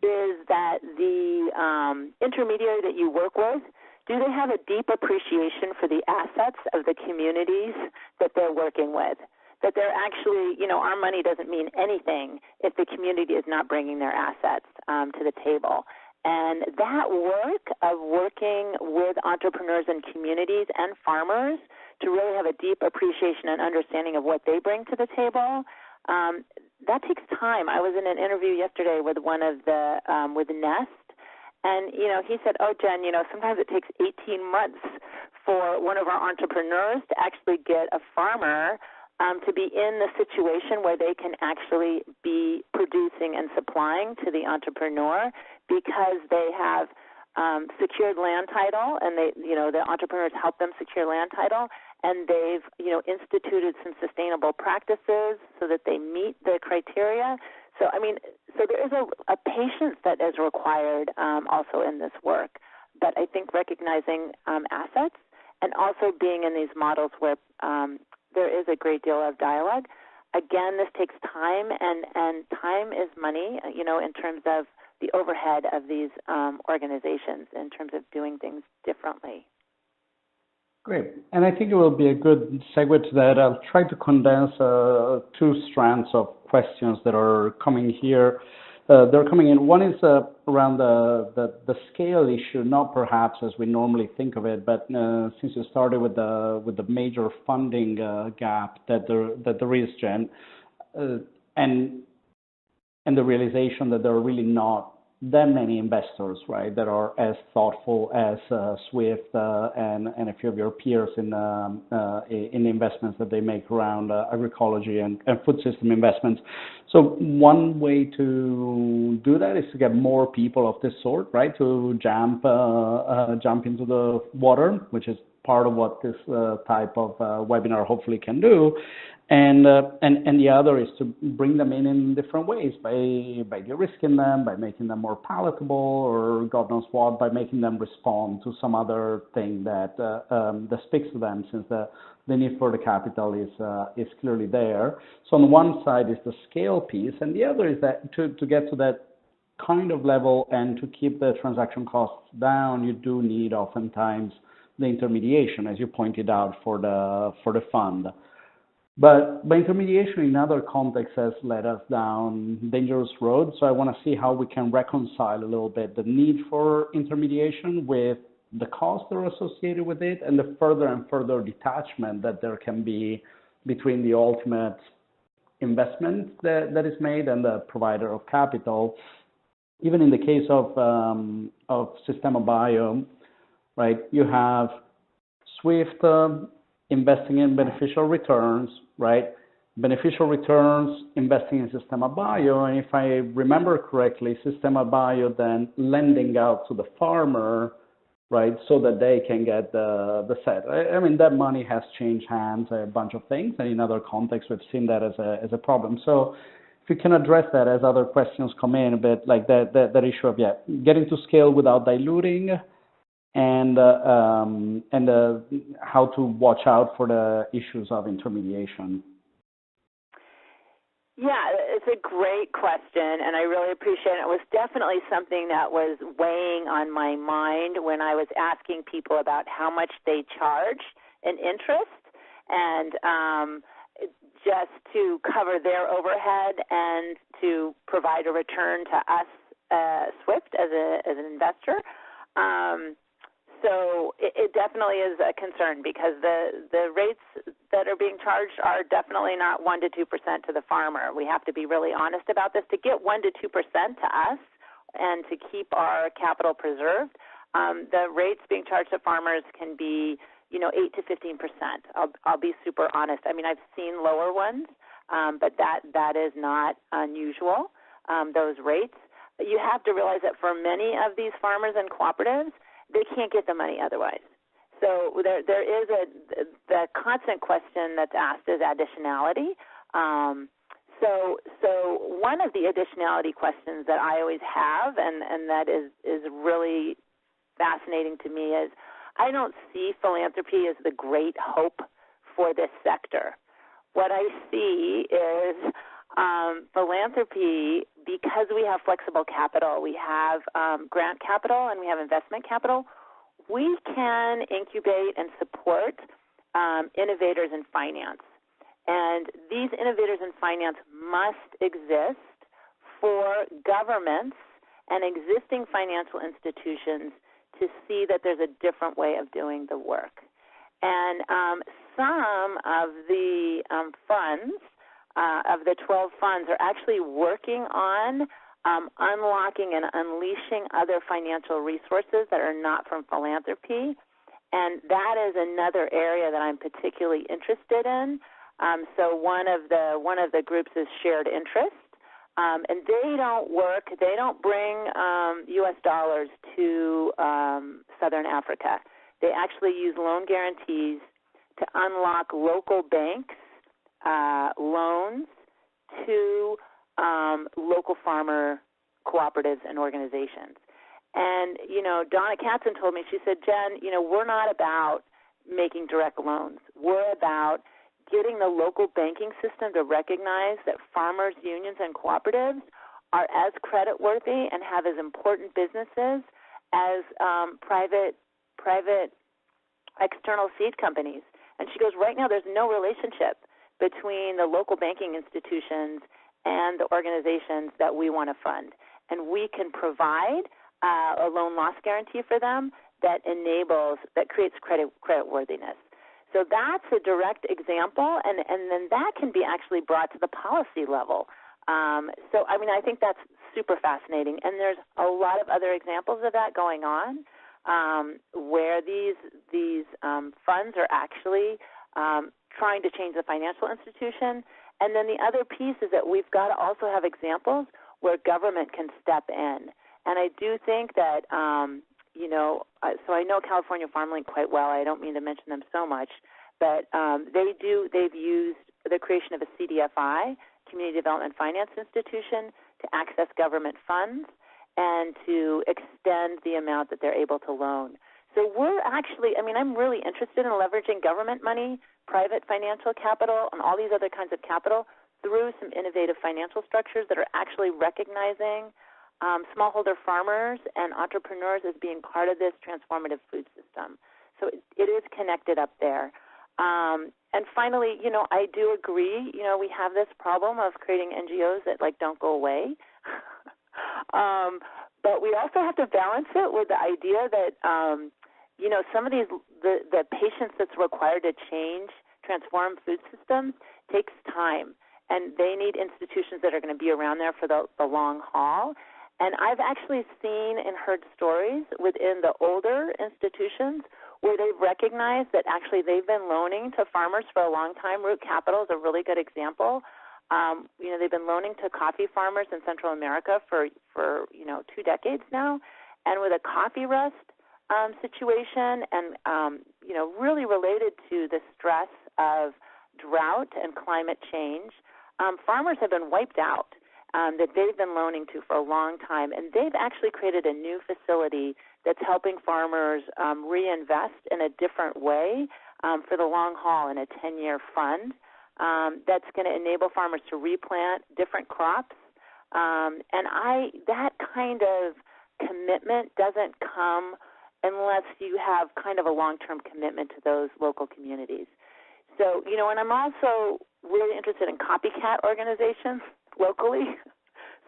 is that the intermediary that you work with, do they have a deep appreciation for the assets of the communities that they're working with? That they're actually, our money doesn't mean anything if the community is not bringing their assets to the table. And that work of working with entrepreneurs and communities and farmers to really have a deep appreciation and understanding of what they bring to the table, that takes time. I was in an interview yesterday with one of the, with Nest, And, he said, oh, Jen, sometimes it takes 18 months for one of our entrepreneurs to actually get a farmer to be in the situation where they can actually be producing and supplying to the entrepreneur because they have secured land title, and the entrepreneurs help them secure land title, and they've, instituted some sustainable practices so that they meet the criteria. So there is a patience that is required also in this work. But I think recognizing assets and also being in these models where there is a great deal of dialogue. Again, this takes time, and time is money, in terms of the overhead of these organizations in terms of doing things differently. Great. And I think it will be a good segue to that. I'll try to condense two strands of questions that are coming here. They're coming in. One is around the scale issue, not perhaps as we normally think of it, but since you started with the major funding gap that there is, Jen, and the realization that there are really not that many investors, right, that are as thoughtful as Swift and a few of your peers in the investments that they make around agroecology and food system investments. So one way to do that is to get more people of this sort, right, to jump into the water, which is part of what this type of webinar hopefully can do. And the other is to bring them in different ways, by de-risking them, by making them more palatable, or God knows what, by making them respond to some other thing that speaks to them, since the need for the capital is clearly there. So on one side is the scale piece, and the other is that to get to that kind of level and to keep the transaction costs down, you do need oftentimes the intermediation, as you pointed out, for the fund. But intermediation in other contexts has led us down dangerous roads. So I want to see how we can reconcile a little bit the need for intermediation with the costs that are associated with it, and the further and further detachment that there can be between the ultimate investment that is made and the provider of capital. Even in the case of Sistema Bio, right, you have Swift investing in beneficial returns, right? Beneficial returns, investing in Sistema Bio, and if I remember correctly, Sistema Bio then lending out to the farmer, right, so that they can get the set. I mean, that money has changed hands a bunch of things, and in other contexts, we've seen that as a problem. So if you can address that as other questions come in a bit, like that issue of getting to scale without diluting, and how to watch out for the issues of intermediation. Yeah, it's a great question, and I really appreciate it. It was definitely something that was weighing on my mind when I was asking people about how much they charge in interest, and just to cover their overhead and to provide a return to us, Swift, as an investor. So it definitely is a concern, because the rates that are being charged are definitely not 1% to 2% to the farmer. We have to be really honest about this. To get 1% to 2% to us and to keep our capital preserved, the rates being charged to farmers can be 8 to 15%. I'll be super honest. I mean, I've seen lower ones, but that is not unusual, those rates. You have to realize that for many of these farmers and cooperatives, they can't get the money otherwise. So there is the constant question that's asked is additionality. So one of the additionality questions that I always have, and that is really fascinating to me, is I don't see philanthropy as the great hope for this sector. What I see is philanthropy, because we have flexible capital, we have grant capital, and we have investment capital, we can incubate and support innovators in finance. And these innovators in finance must exist for governments and existing financial institutions to see that there's a different way of doing the work. And some of the funds, of the 12 funds, are actually working on unlocking and unleashing other financial resources that are not from philanthropy. And that is another area that I'm particularly interested in. So one of the groups is shared interest. And they don't bring U.S. dollars to Southern Africa. They actually use loan guarantees to unlock local banks loans to local farmer cooperatives and organizations. And, Donna Katzen told me, she said, Jen, we're not about making direct loans. We're about getting the local banking system to recognize that farmers, unions, and cooperatives are as creditworthy and have as important businesses as private external seed companies. And she goes, right now there's no relationship between the local banking institutions and the organizations that we want to fund. And we can provide a loan loss guarantee for them that creates creditworthiness. So that's a direct example, and then that can be actually brought to the policy level. I think that's super fascinating, and there's a lot of other examples of that going on where these funds are actually trying to change the financial institution. And then the other piece is that we've got to also have examples where government can step in. And I do think that, so I know California FarmLink quite well. I don't mean to mention them so much, but they've used the creation of a CDFI, Community Development Finance Institution, to access government funds and to extend the amount that they're able to loan. So I'm really interested in leveraging government money, private financial capital, and all these other kinds of capital through some innovative financial structures that are actually recognizing smallholder farmers and entrepreneurs as being part of this transformative food system. So it is connected up there. And finally, I do agree, we have this problem of creating NGOs that, don't go away. But we also have to balance it with the idea that, some of the patience that's required to transform food systems takes time. And they need institutions that are going to be around there for the long haul. And I've actually seen and heard stories within the older institutions where they've recognized that actually they've been loaning to farmers for a long time. Root Capital is a really good example. They've been loaning to coffee farmers in Central America for 2 decades now. And with a coffee rust situation and, really related to the stress of drought and climate change, farmers have been wiped out that they've been loaning to for a long time. And they've actually created a new facility that's helping farmers reinvest in a different way for the long haul in a 10-year fund that's going to enable farmers to replant different crops. That kind of commitment doesn't come unless you have kind of a long-term commitment to those local communities. So, and I'm also really interested in copycat organizations locally.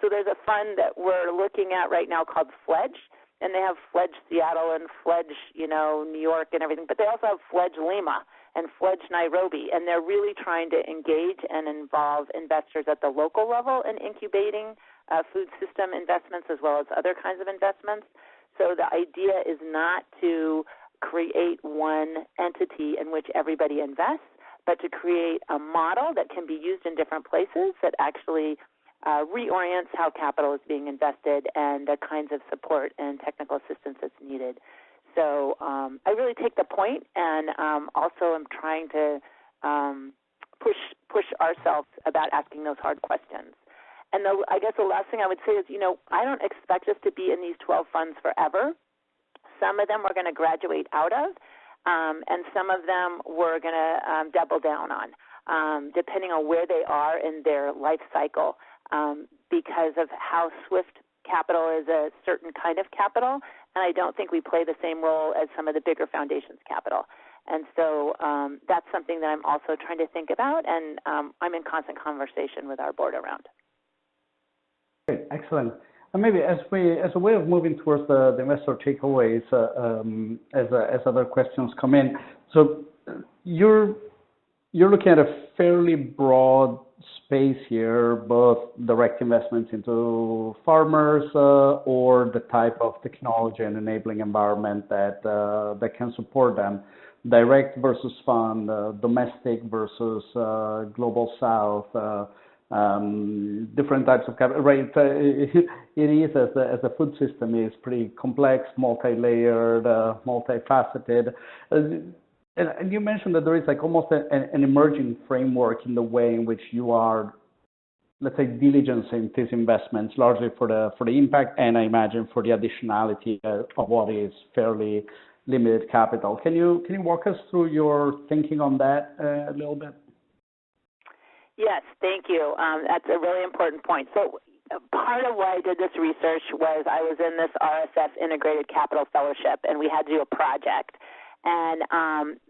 So there's a fund that we're looking at right now called Fledge, and they have Fledge Seattle and Fledge, New York and everything, but they also have Fledge Lima and Fledge Nairobi, and they're really trying to engage and involve investors at the local level in incubating food system investments as well as other kinds of investments. So the idea is not to create one entity in which everybody invests, but to create a model that can be used in different places that actually reorients how capital is being invested and the kinds of support and technical assistance that's needed. So I really take the point, and also am trying to push ourselves about asking those hard questions. And I guess the last thing I would say is, I don't expect us to be in these 12 funds forever. Some of them we're going to graduate out of, and some of them we're going to double down on, depending on where they are in their life cycle, because of how swift capital is a certain kind of capital, and I don't think we play the same role as some of the bigger foundations capital. And so that's something that I'm also trying to think about, and I'm in constant conversation with our board around. Great, excellent. And maybe as a way of moving towards the investor takeaways, as other questions come in. So you're looking at a fairly broad space here, both direct investments into farmers or the type of technology and enabling environment that can support them. Direct versus fund, domestic versus global south, different types of capital. Right, it is as the food system is pretty complex, multi-layered, multifaceted. And you mentioned that there is like almost an emerging framework in the way in which you are, let's say, diligencing these investments, largely for the impact, and I imagine for the additionality of what is fairly limited capital. Can you walk us through your thinking on that a little bit? Yes, thank you. That's a really important point. So part of why I did this research was I was in this RSF Integrated Capital Fellowship, and we had to do a project. And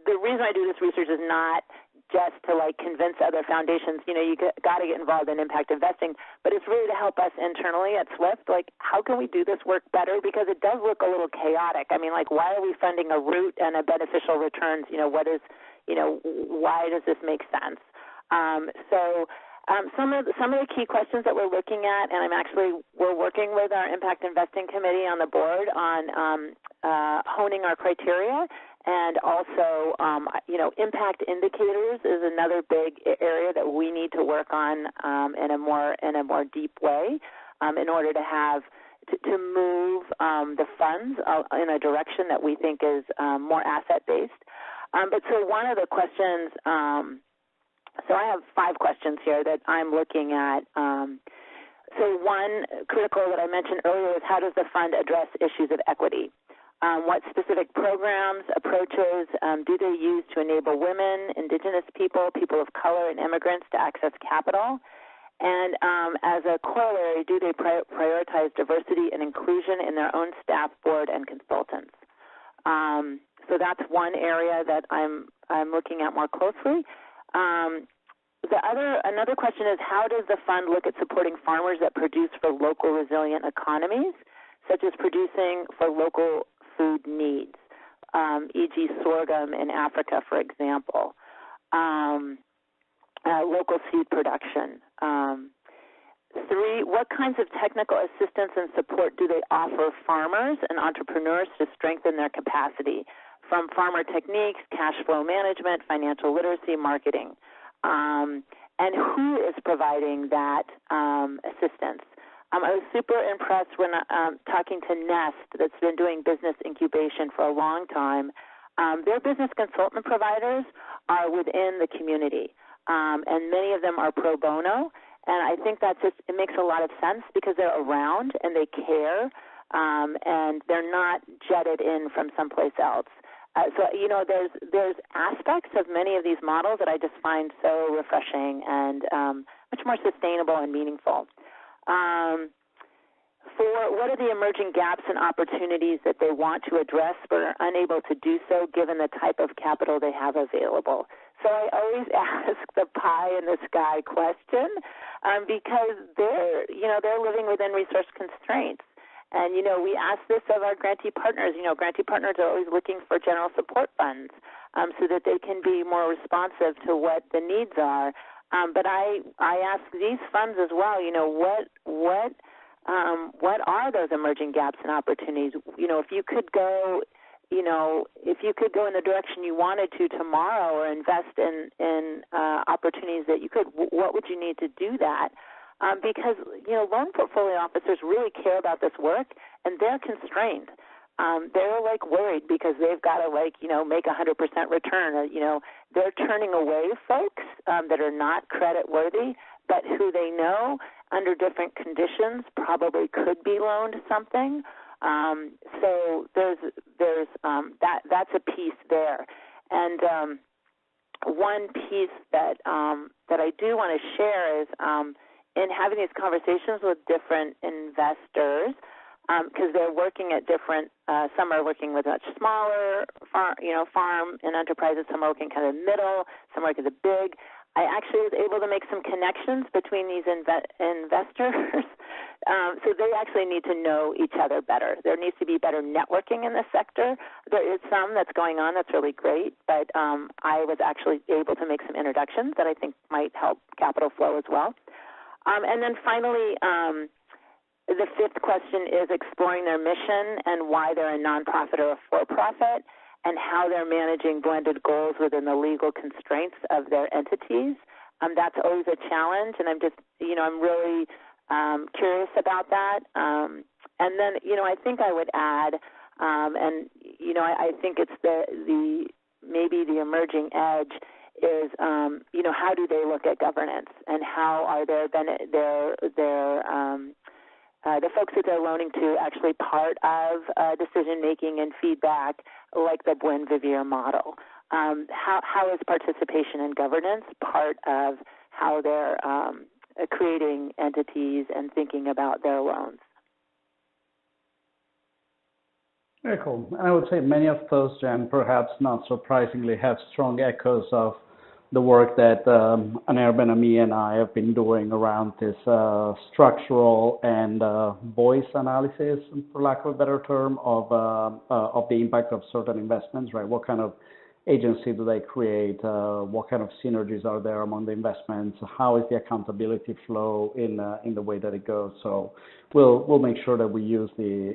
the reason I do this research is not just to like convince other foundations, you got to get involved in impact investing, but it's really to help us internally at SWIFT, like how can we do this work better, because it does look a little chaotic. I mean, like why are we funding a route and a beneficial returns? What is, why does this make sense? Some of the key questions that we're looking at, and we're working with our impact investing committee on the board on honing our criteria. And also, impact indicators is another big area that we need to work on in a more deep way in order to move the funds in a direction that we think is more asset-based. But so one of the questions, so I have 5 questions here that I'm looking at. So one critical that I mentioned earlier is how does the fund address issues of equity? What specific programs, approaches do they use to enable women, indigenous people, people of color, and immigrants to access capital? And as a corollary, do they prioritize diversity and inclusion in their own staff, board, and consultants? So that's one area that I'm looking at more closely. Another question is how does the fund look at supporting farmers that produce for local resilient economies, such as producing for local food needs, e.g. sorghum in Africa, for example, local seed production. 3, what kinds of technical assistance and support do they offer farmers and entrepreneurs to strengthen their capacity, from farmer techniques, cash flow management, financial literacy, marketing? And who is providing that assistance? I was super impressed when talking to Nest, that's been doing business incubation for a long time. Their business consultant providers are within the community, and many of them are pro bono. And I think it makes a lot of sense because they're around and they care, and they're not jetted in from someplace else. So there's aspects of many of these models that I just find so refreshing and much more sustainable and meaningful. For what are the emerging gaps and opportunities that they want to address but are unable to do so given the type of capital they have available? So I always ask the pie in the sky question because they're living within resource constraints. And, we ask this of our grantee partners. Grantee partners are always looking for general support funds so that they can be more responsive to what the needs are. But I ask these funds as well, what are those emerging gaps and opportunities? If you could go, if you could go in the direction you wanted to tomorrow or invest in opportunities that you could, what would you need to do that? Because, loan portfolio officers really care about this work, and they're constrained. They're, worried because they've got to, make 100% return. They're turning away folks that are not credit worthy, but who they know under different conditions probably could be loaned something. So there's that's a piece there. And one piece that I do want to share is in having these conversations with different investors, because they're working at different, some are working with much smaller farm and enterprises, some are working kind of middle, some are working the big. I actually was able to make some connections between these investors So they actually need to know each other better. There needs to be better networking in this sector. There is some that's going on that's really great, but I was actually able to make some introductions that I think might help capital flow as well. And then finally, the fifth question is exploring their mission and why they're a nonprofit or a for-profit, and how they're managing blended goals within the legal constraints of their entities. That's always a challenge, and I'm really curious about that. And then, I think I would add, I think it's maybe the emerging edge is, how do they look at governance, and how are the folks that they're loaning to actually part of decision-making and feedback, like the Buen Vivier model? How is participation in governance part of how they're creating entities and thinking about their loans? Very cool. And I would say many of those, Jen, perhaps not surprisingly, have strong echoes of the work that Aner Ben-Ami and I have been doing around this structural and voice analysis, for lack of a better term, of the impact of certain investments, right? What kind of agency do they create? What kind of synergies are there among the investments? How is the accountability flow in the way that it goes? So we'll make sure that we use the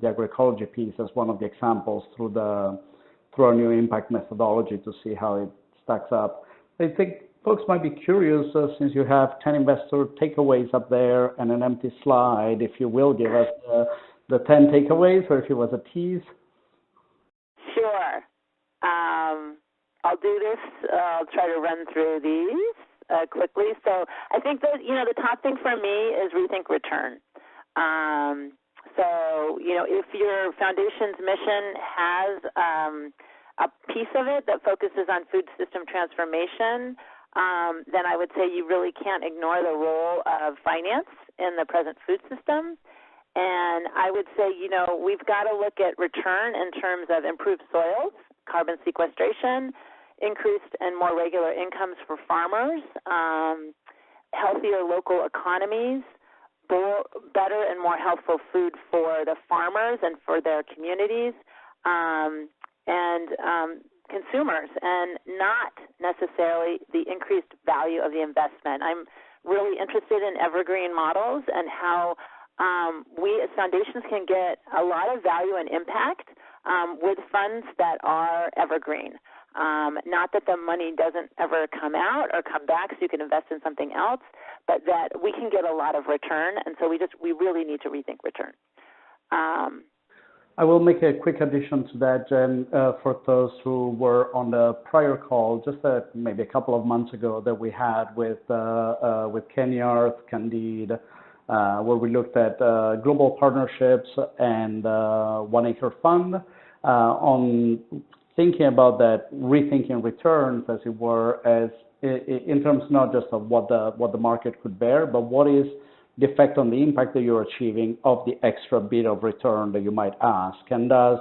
agroecology piece as one of the examples through our new impact methodology to see how it stacks up. I think folks might be curious, since you have 10 investor takeaways up there and an empty slide, if you will give us the 10 takeaways, or if it was a tease. Sure. I'll do this. I'll try to run through these quickly. So I think that, the top thing for me is rethink return. So, if your foundation's mission has a piece of it that focuses on food system transformation, then I would say you really can't ignore the role of finance in the present food system. And I would say, we've got to look at return in terms of improved soils, carbon sequestration, increased and more regular incomes for farmers, healthier local economies, better and more healthful food for the farmers and for their communities, and consumers, and not necessarily the increased value of the investment. I'm really interested in evergreen models and how we as foundations can get a lot of value and impact with funds that are evergreen. Not that the money doesn't ever come out or come back so you can invest in something else, but that we can get a lot of return, and so we really need to rethink return. I will make a quick addition to that, Jen, for those who were on the prior call, just maybe a couple of months ago, that we had with Kenyarth, Candide, where we looked at global partnerships and One Acre Fund on thinking about that, rethinking returns, as it were, as in terms not just of what the market could bear, but what is the effect on the impact that you're achieving of the extra bit of return that you might ask, and does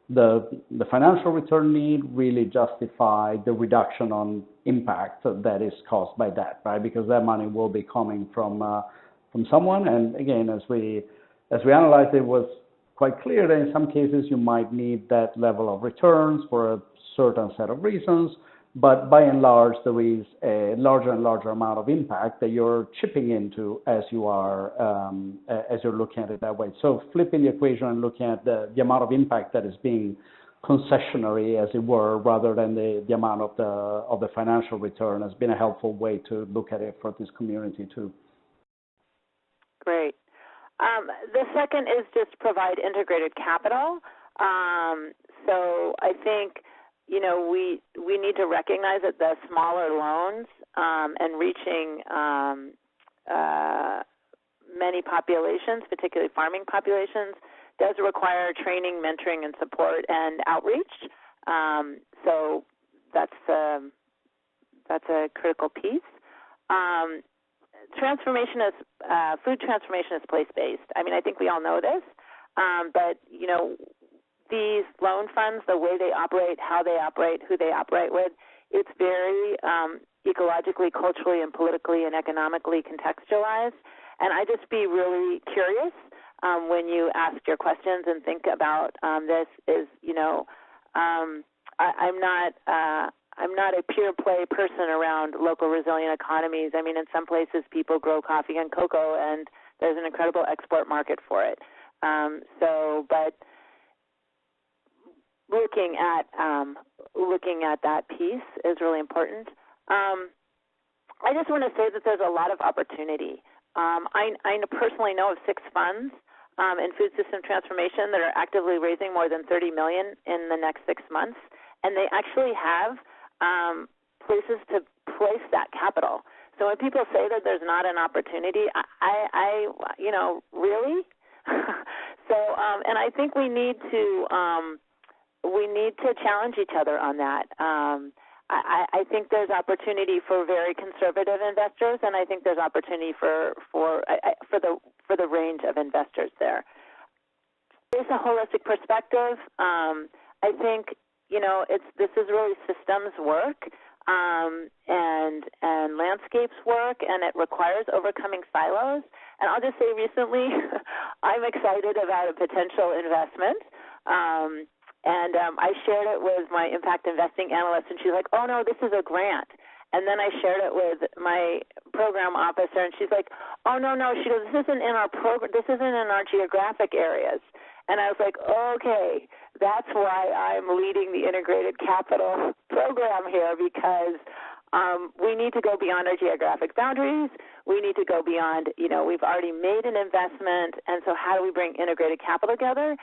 the financial return need really justify the reduction on impact that is caused by that, right? Because that money will be coming from someone, and again, as we analyzed, it was quite clear that in some cases you might need that level of returns for a certain set of reasons. But by and large, there is a larger and larger amount of impact that you're chipping into as you're looking at it that way. So flipping the equation and looking at the amount of impact that is being concessionary, as it were, rather than the amount of the financial return, has been a helpful way to look at it for this community too. Great. The second is just provide integrated capital. So I think, we need to recognize that the smaller loans and reaching many populations, particularly farming populations, does require training, mentoring, and support and outreach. So that's a critical piece. Food transformation is place-based. I mean, I think we all know this, but these loan funds, the way they operate, how they operate, who they operate with, it's very ecologically, culturally, and politically and economically contextualized. And I just be really curious when you ask your questions and think about this. Is I'm not a pure play person around local resilient economies. I mean, in some places people grow coffee and cocoa, and there's an incredible export market for it. But looking at that piece is really important. I just want to say that there's a lot of opportunity. I personally know of 6 funds in food system transformation that are actively raising more than $30 million in the next 6 months, and they actually have places to place that capital. So when people say that there's not an opportunity, I really? And I think we need to challenge each other on that. I think there's opportunity for very conservative investors, and I think there's opportunity for the range of investors there. There's a holistic perspective. I think this is really systems work and landscapes work, and it requires overcoming silos. And I'll just say recently, I'm excited about a potential investment. And I shared it with my impact investing analyst, and she's like, oh, no, this is a grant. And then I shared it with my program officer, and she's like, oh, no. She goes, this isn't in our program. This isn't in our geographic areas. And I was like, okay, that's why I'm leading the integrated capital program here, because we need to go beyond our geographic boundaries. We need to go beyond, we've already made an investment, and so how do we bring integrated capital together?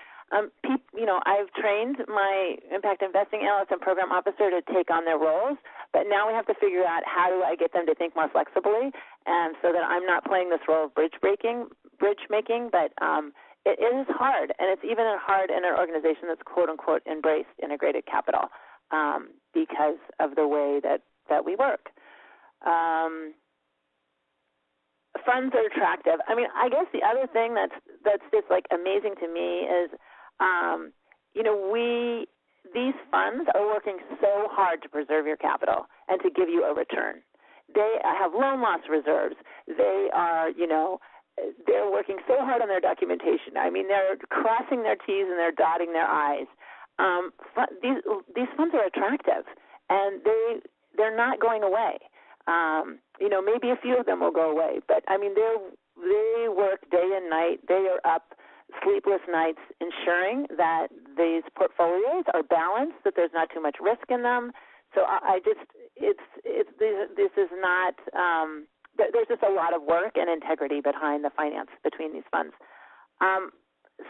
I've trained my impact investing analyst and program officer to take on their roles, but now we have to figure out how do I get them to think more flexibly, and so that I'm not playing this role of bridge making. But it is hard, and it's even hard in an organization that's quote unquote embraced integrated capital because of the way that we work. Funds are attractive. I mean, I guess the other thing that's just like amazing to me is, these funds are working so hard to preserve your capital and to give you a return. They have loan loss reserves. They are, they're working so hard on their documentation. I mean, they're crossing their T's and they're dotting their I's. These funds are attractive, and they're not going away. Maybe a few of them will go away, but I mean, they work day and night. They are up sleepless nights ensuring that these portfolios are balanced, that there's not too much risk in them. So this is not, there's just a lot of work and integrity behind the finance between these funds.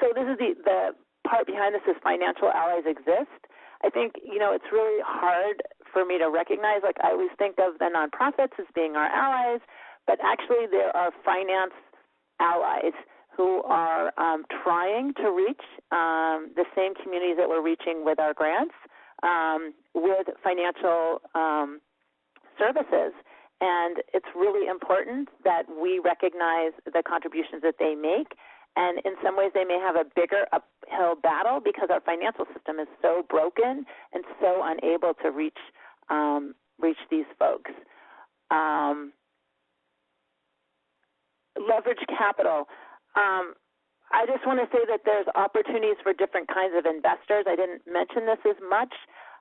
So this is the part behind this is financial allies exist. I think, it's really hard for me to recognize, like I always think of the nonprofits as being our allies, but actually there are finance allies who are trying to reach the same communities that we're reaching with our grants with financial services. And it's really important that we recognize the contributions that they make. And in some ways, they may have a bigger uphill battle because our financial system is so broken and so unable to reach these folks. Leverage capital. I just want to say that there's opportunities for different kinds of investors. I didn't mention this as much,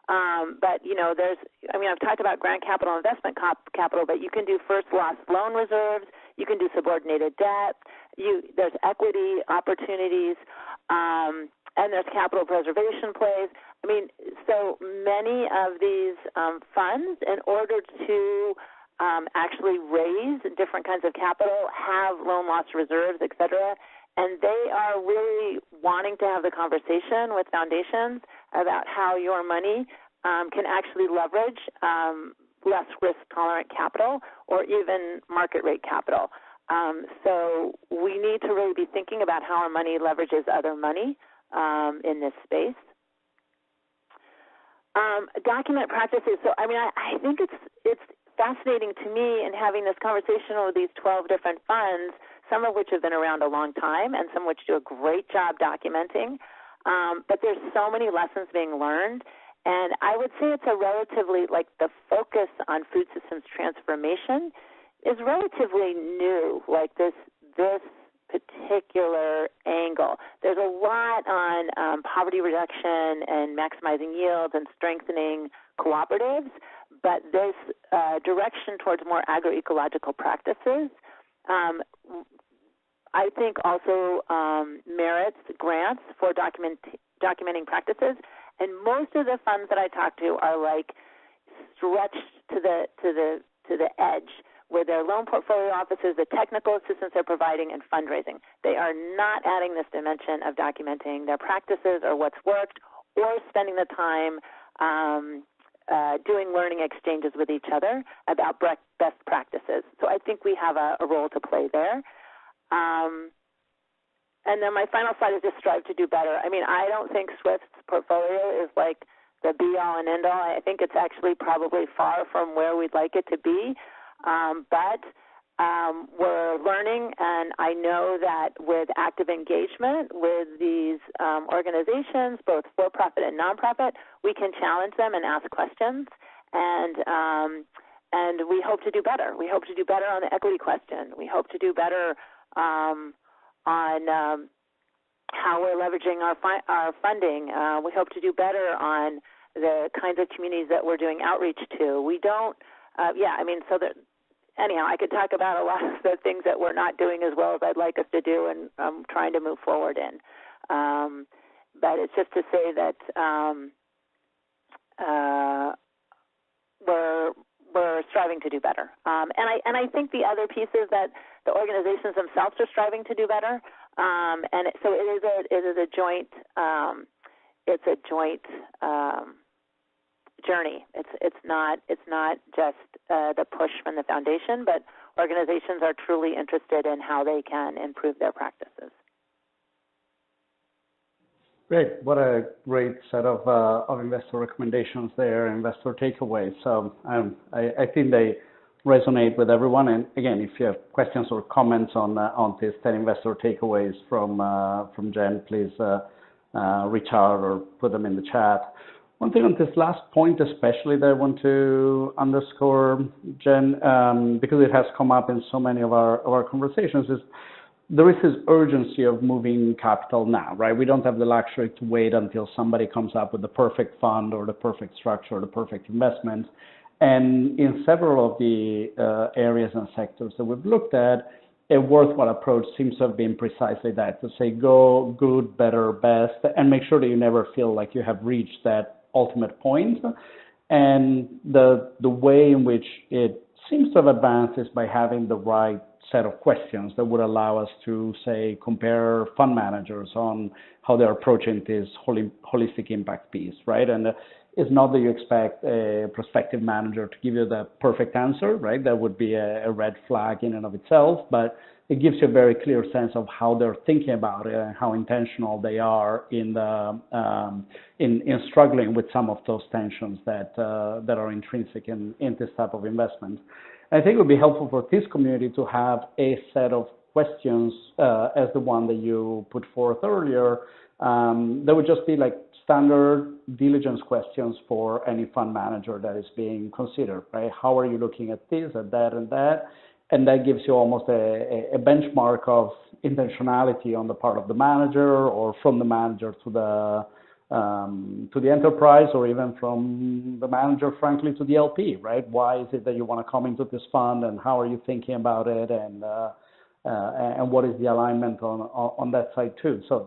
but I've talked about grant capital, investment capital, but you can do first loss loan reserves. You can do subordinated debt. There's equity opportunities, and there's capital preservation plays. I mean, so many of these funds, in order to actually raise different kinds of capital, have loan loss reserves, et cetera, and they are really wanting to have the conversation with foundations about how your money can actually leverage less risk-tolerant capital or even market rate capital. So we need to really be thinking about how our money leverages other money in this space. Document practices. So, I think it's fascinating to me in having this conversation with these 12 different funds, some of which have been around a long time and some which do a great job documenting. But there's so many lessons being learned. And I would say it's a relatively, the focus on food systems transformation is relatively new. Like this this particular angle. There's a lot on poverty reduction and maximizing yields and strengthening cooperatives, but this direction towards more agroecological practices I think also merits grants for documenting practices. And most of the funds that I talk to are like stretched to the edge, where their loan portfolio officers, the technical assistance they're providing, and fundraising. They are not adding this dimension of documenting their practices or what's worked, or spending the time doing learning exchanges with each other about best practices. So I think we have a role to play there. And then my final slide is just strive to do better. I mean, I don't think Swift's portfolio is like the be-all and end-all. I think it's actually probably far from where we'd like it to be. But we're learning, and I know that with active engagement with these organizations, both for-profit and nonprofit, we can challenge them and ask questions, and we hope to do better. We hope to do better on the equity question. We hope to do better on how we're leveraging our funding. We hope to do better on the kinds of communities that we're doing outreach to. We don't, anyhow, I could talk about a lot of the things that we're not doing as well as I'd like us to do, and I'm trying to move forward in. But it's just to say that we're striving to do better. And I think the other piece is that the organizations themselves are striving to do better. So it is a joint journey. It's not just the push from the foundation, but organizations are truly interested in how they can improve their practices. Great. What a great set of investor recommendations there, investor takeaways. So I think they resonate with everyone. And again, if you have questions or comments on these 10 investor takeaways from Jen, please reach out or put them in the chat. One thing on this last point especially that I want to underscore, Jen, because it has come up in so many of our conversations, is there is this urgency of moving capital now, right? We don't have the luxury to wait until somebody comes up with the perfect fund or the perfect structure or the perfect investment. And in several of the areas and sectors that we've looked at, a worthwhile approach seems to have been precisely that, to say go good, better, best, and make sure that you never feel like you have reached that ultimate point. And the way in which it seems to have advanced is by having the right set of questions that would allow us to, say, compare fund managers on how they're approaching this holistic impact piece, right? And it's not that you expect a prospective manager to give you the perfect answer, right? That would be a red flag in and of itself, but it gives you a very clear sense of how they're thinking about it and how intentional they are in struggling with some of those tensions that are intrinsic in this type of investment. I think it would be helpful for this community to have a set of questions as the one that you put forth earlier. That would just be like standard diligence questions for any fund manager that is being considered, right? How are you looking at this, at that, and that? And that gives you almost a benchmark of intentionality on the part of the manager, or from the manager to the enterprise, or even from the manager, frankly, to the LP, right? Why is it that you want to come into this fund, and how are you thinking about it, and what is the alignment on that side too? So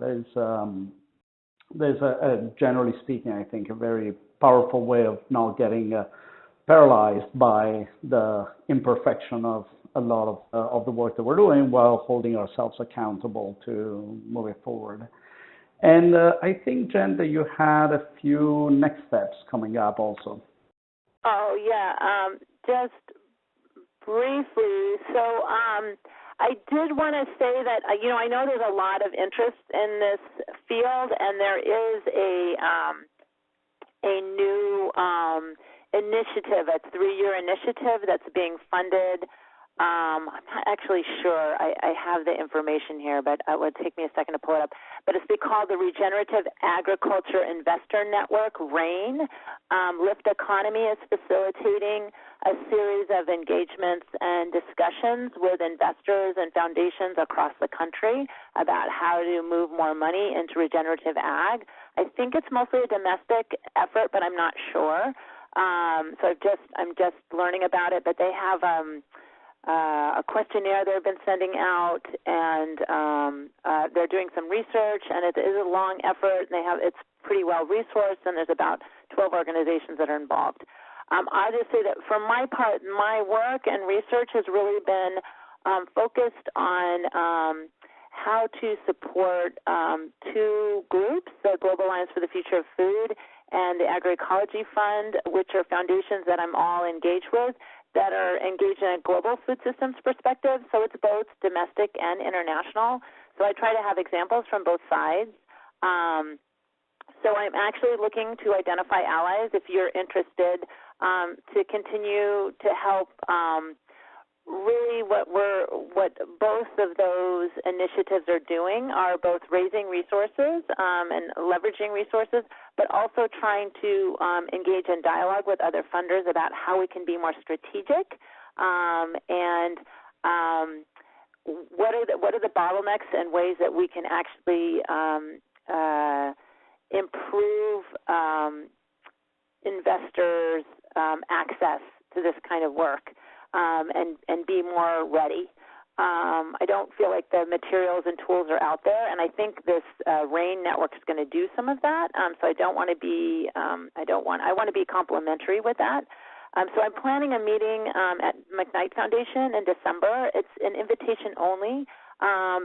there's a generally speaking, I think, a very powerful way of not getting paralyzed by the imperfection of a lot of the work that we're doing, while holding ourselves accountable to move it forward. And I think, Jen, that you had a few next steps coming up also. Oh, yeah. Just briefly. So I did want to say that, I know there's a lot of interest in this field, and there is a new initiative, a 3-year initiative that's being funded I'm not actually sure. I have the information here, but it would take me a second to pull it up. But it's called the Regenerative Agriculture Investor Network, RAIN. Lift Economy is facilitating a series of engagements and discussions with investors and foundations across the country about how to move more money into regenerative ag. I think it's mostly a domestic effort, but I'm not sure. So I'm just learning about it, but they have a questionnaire they've been sending out, and they're doing some research, and it is a long effort, and it's pretty well resourced, and there's about 12 organizations that are involved. I'll just say that for my part, my work and research has really been focused on how to support two groups, the Global Alliance for the Future of Food and the Agroecology Fund, which are foundations that I'm all engaged with, that are engaged in a global food systems perspective. So it's both domestic and international. So I try to have examples from both sides. So I'm actually looking to identify allies if you're interested to continue to help. Really what both of those initiatives are doing are both raising resources and leveraging resources, but also trying to engage in dialogue with other funders about how we can be more strategic and what are the bottlenecks and ways that we can actually improve investors' access to this kind of work. And be more ready. I don't feel like the materials and tools are out there, and I think this RAIN network is going to do some of that. So I don't want to be. I want to be complimentary with that. So I'm planning a meeting at McKnight Foundation in December. It's an invitation only.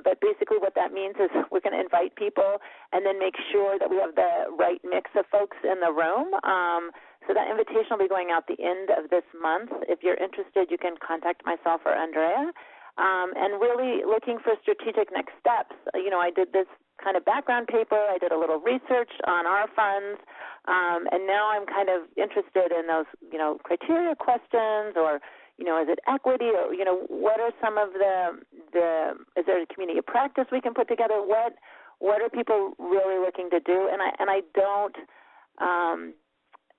But basically what that means is we're going to invite people and then make sure that we have the right mix of folks in the room. So that invitation will be going out the end of this month. If you're interested, you can contact myself or Andrea. And really looking for strategic next steps. I did this kind of background paper. I did a little research on our funds. And now I'm kind of interested in those, criteria questions or, is it equity or, what are some of is there a community of practice we can put together? What are people really looking to do? And I don't,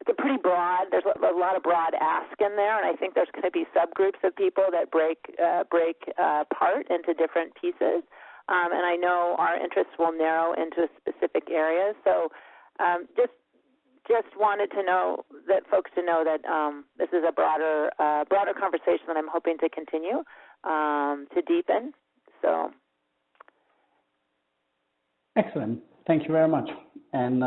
it's pretty broad. There's a lot of broad ask in there, and I think there's going to be subgroups of people that break apart into different pieces. And I know our interests will narrow into specific areas. So just wanted to know that folks to know that this is a broader conversation that I'm hoping to continue to deepen. So excellent. Thank you very much. And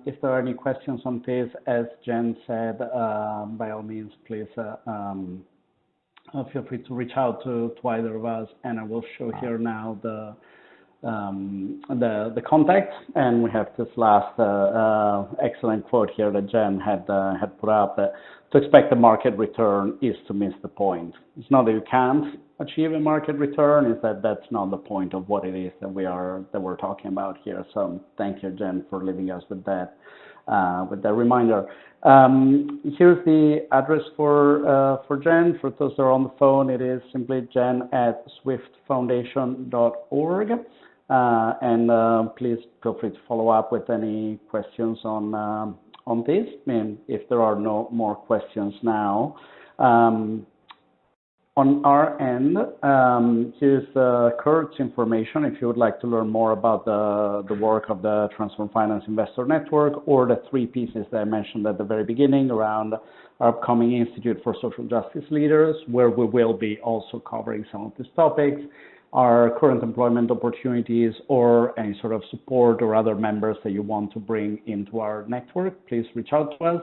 if there are any questions on this, as Jen said, by all means, please feel free to reach out to either of us, and I will show here now the contact. And we have this last excellent quote here that Jen had put up, that to expect a market return is to miss the point. It's not that you can't achieve a market return, is that that's not the point of what it is that we're talking about here. So thank you, Jen, for leaving us with that reminder. Here's the address for Jen. For those that are on the phone, it is simply jen@swiftfoundation.org. And please feel free to follow up with any questions on this. And if there are no more questions now, on our end, here's Kurt's information if you would like to learn more about the work of the Transform Finance Investor Network, or the three pieces that I mentioned at the very beginning around our upcoming Institute for Social Justice Leaders, where we will be also covering some of these topics, our current employment opportunities, or any sort of support or other members that you want to bring into our network. Please reach out to us.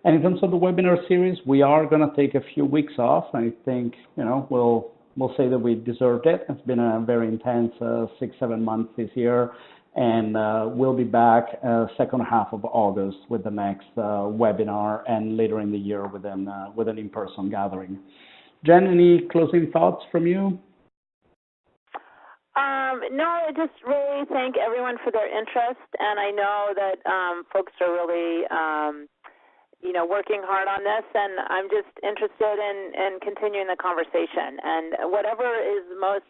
And in terms of the webinar series, we are going to take a few weeks off. I think, we'll say that we deserved it. It's been a very intense 6-7 months this year. And we'll be back second half of August with the next webinar, and later in the year with an in-person gathering. Jen, any closing thoughts from you? No, I just really thank everyone for their interest. And I know that folks are really working hard on this, and I'm just interested in continuing the conversation. And whatever is most,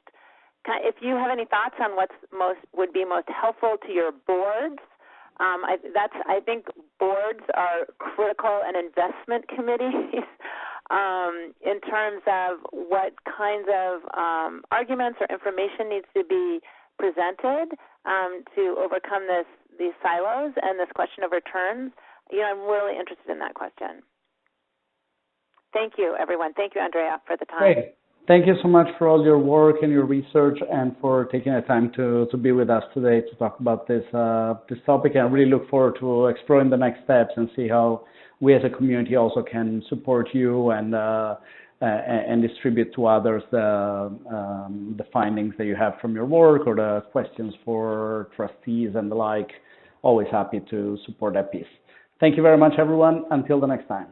if you have any thoughts on would be most helpful to your boards, I think boards are critical, and investment committees in terms of what kinds of arguments or information needs to be presented to overcome these silos and this question of returns. I'm really interested in that question. Thank you, everyone. Thank you, Andrea, for the time. Great. Thank you so much for all your work and your research, and for taking the time to be with us today to talk about this topic. I really look forward to exploring the next steps and see how we as a community also can support you and distribute to others the findings that you have from your work, or the questions for trustees and the like. Always happy to support that piece. Thank you very much, everyone. Until the next time.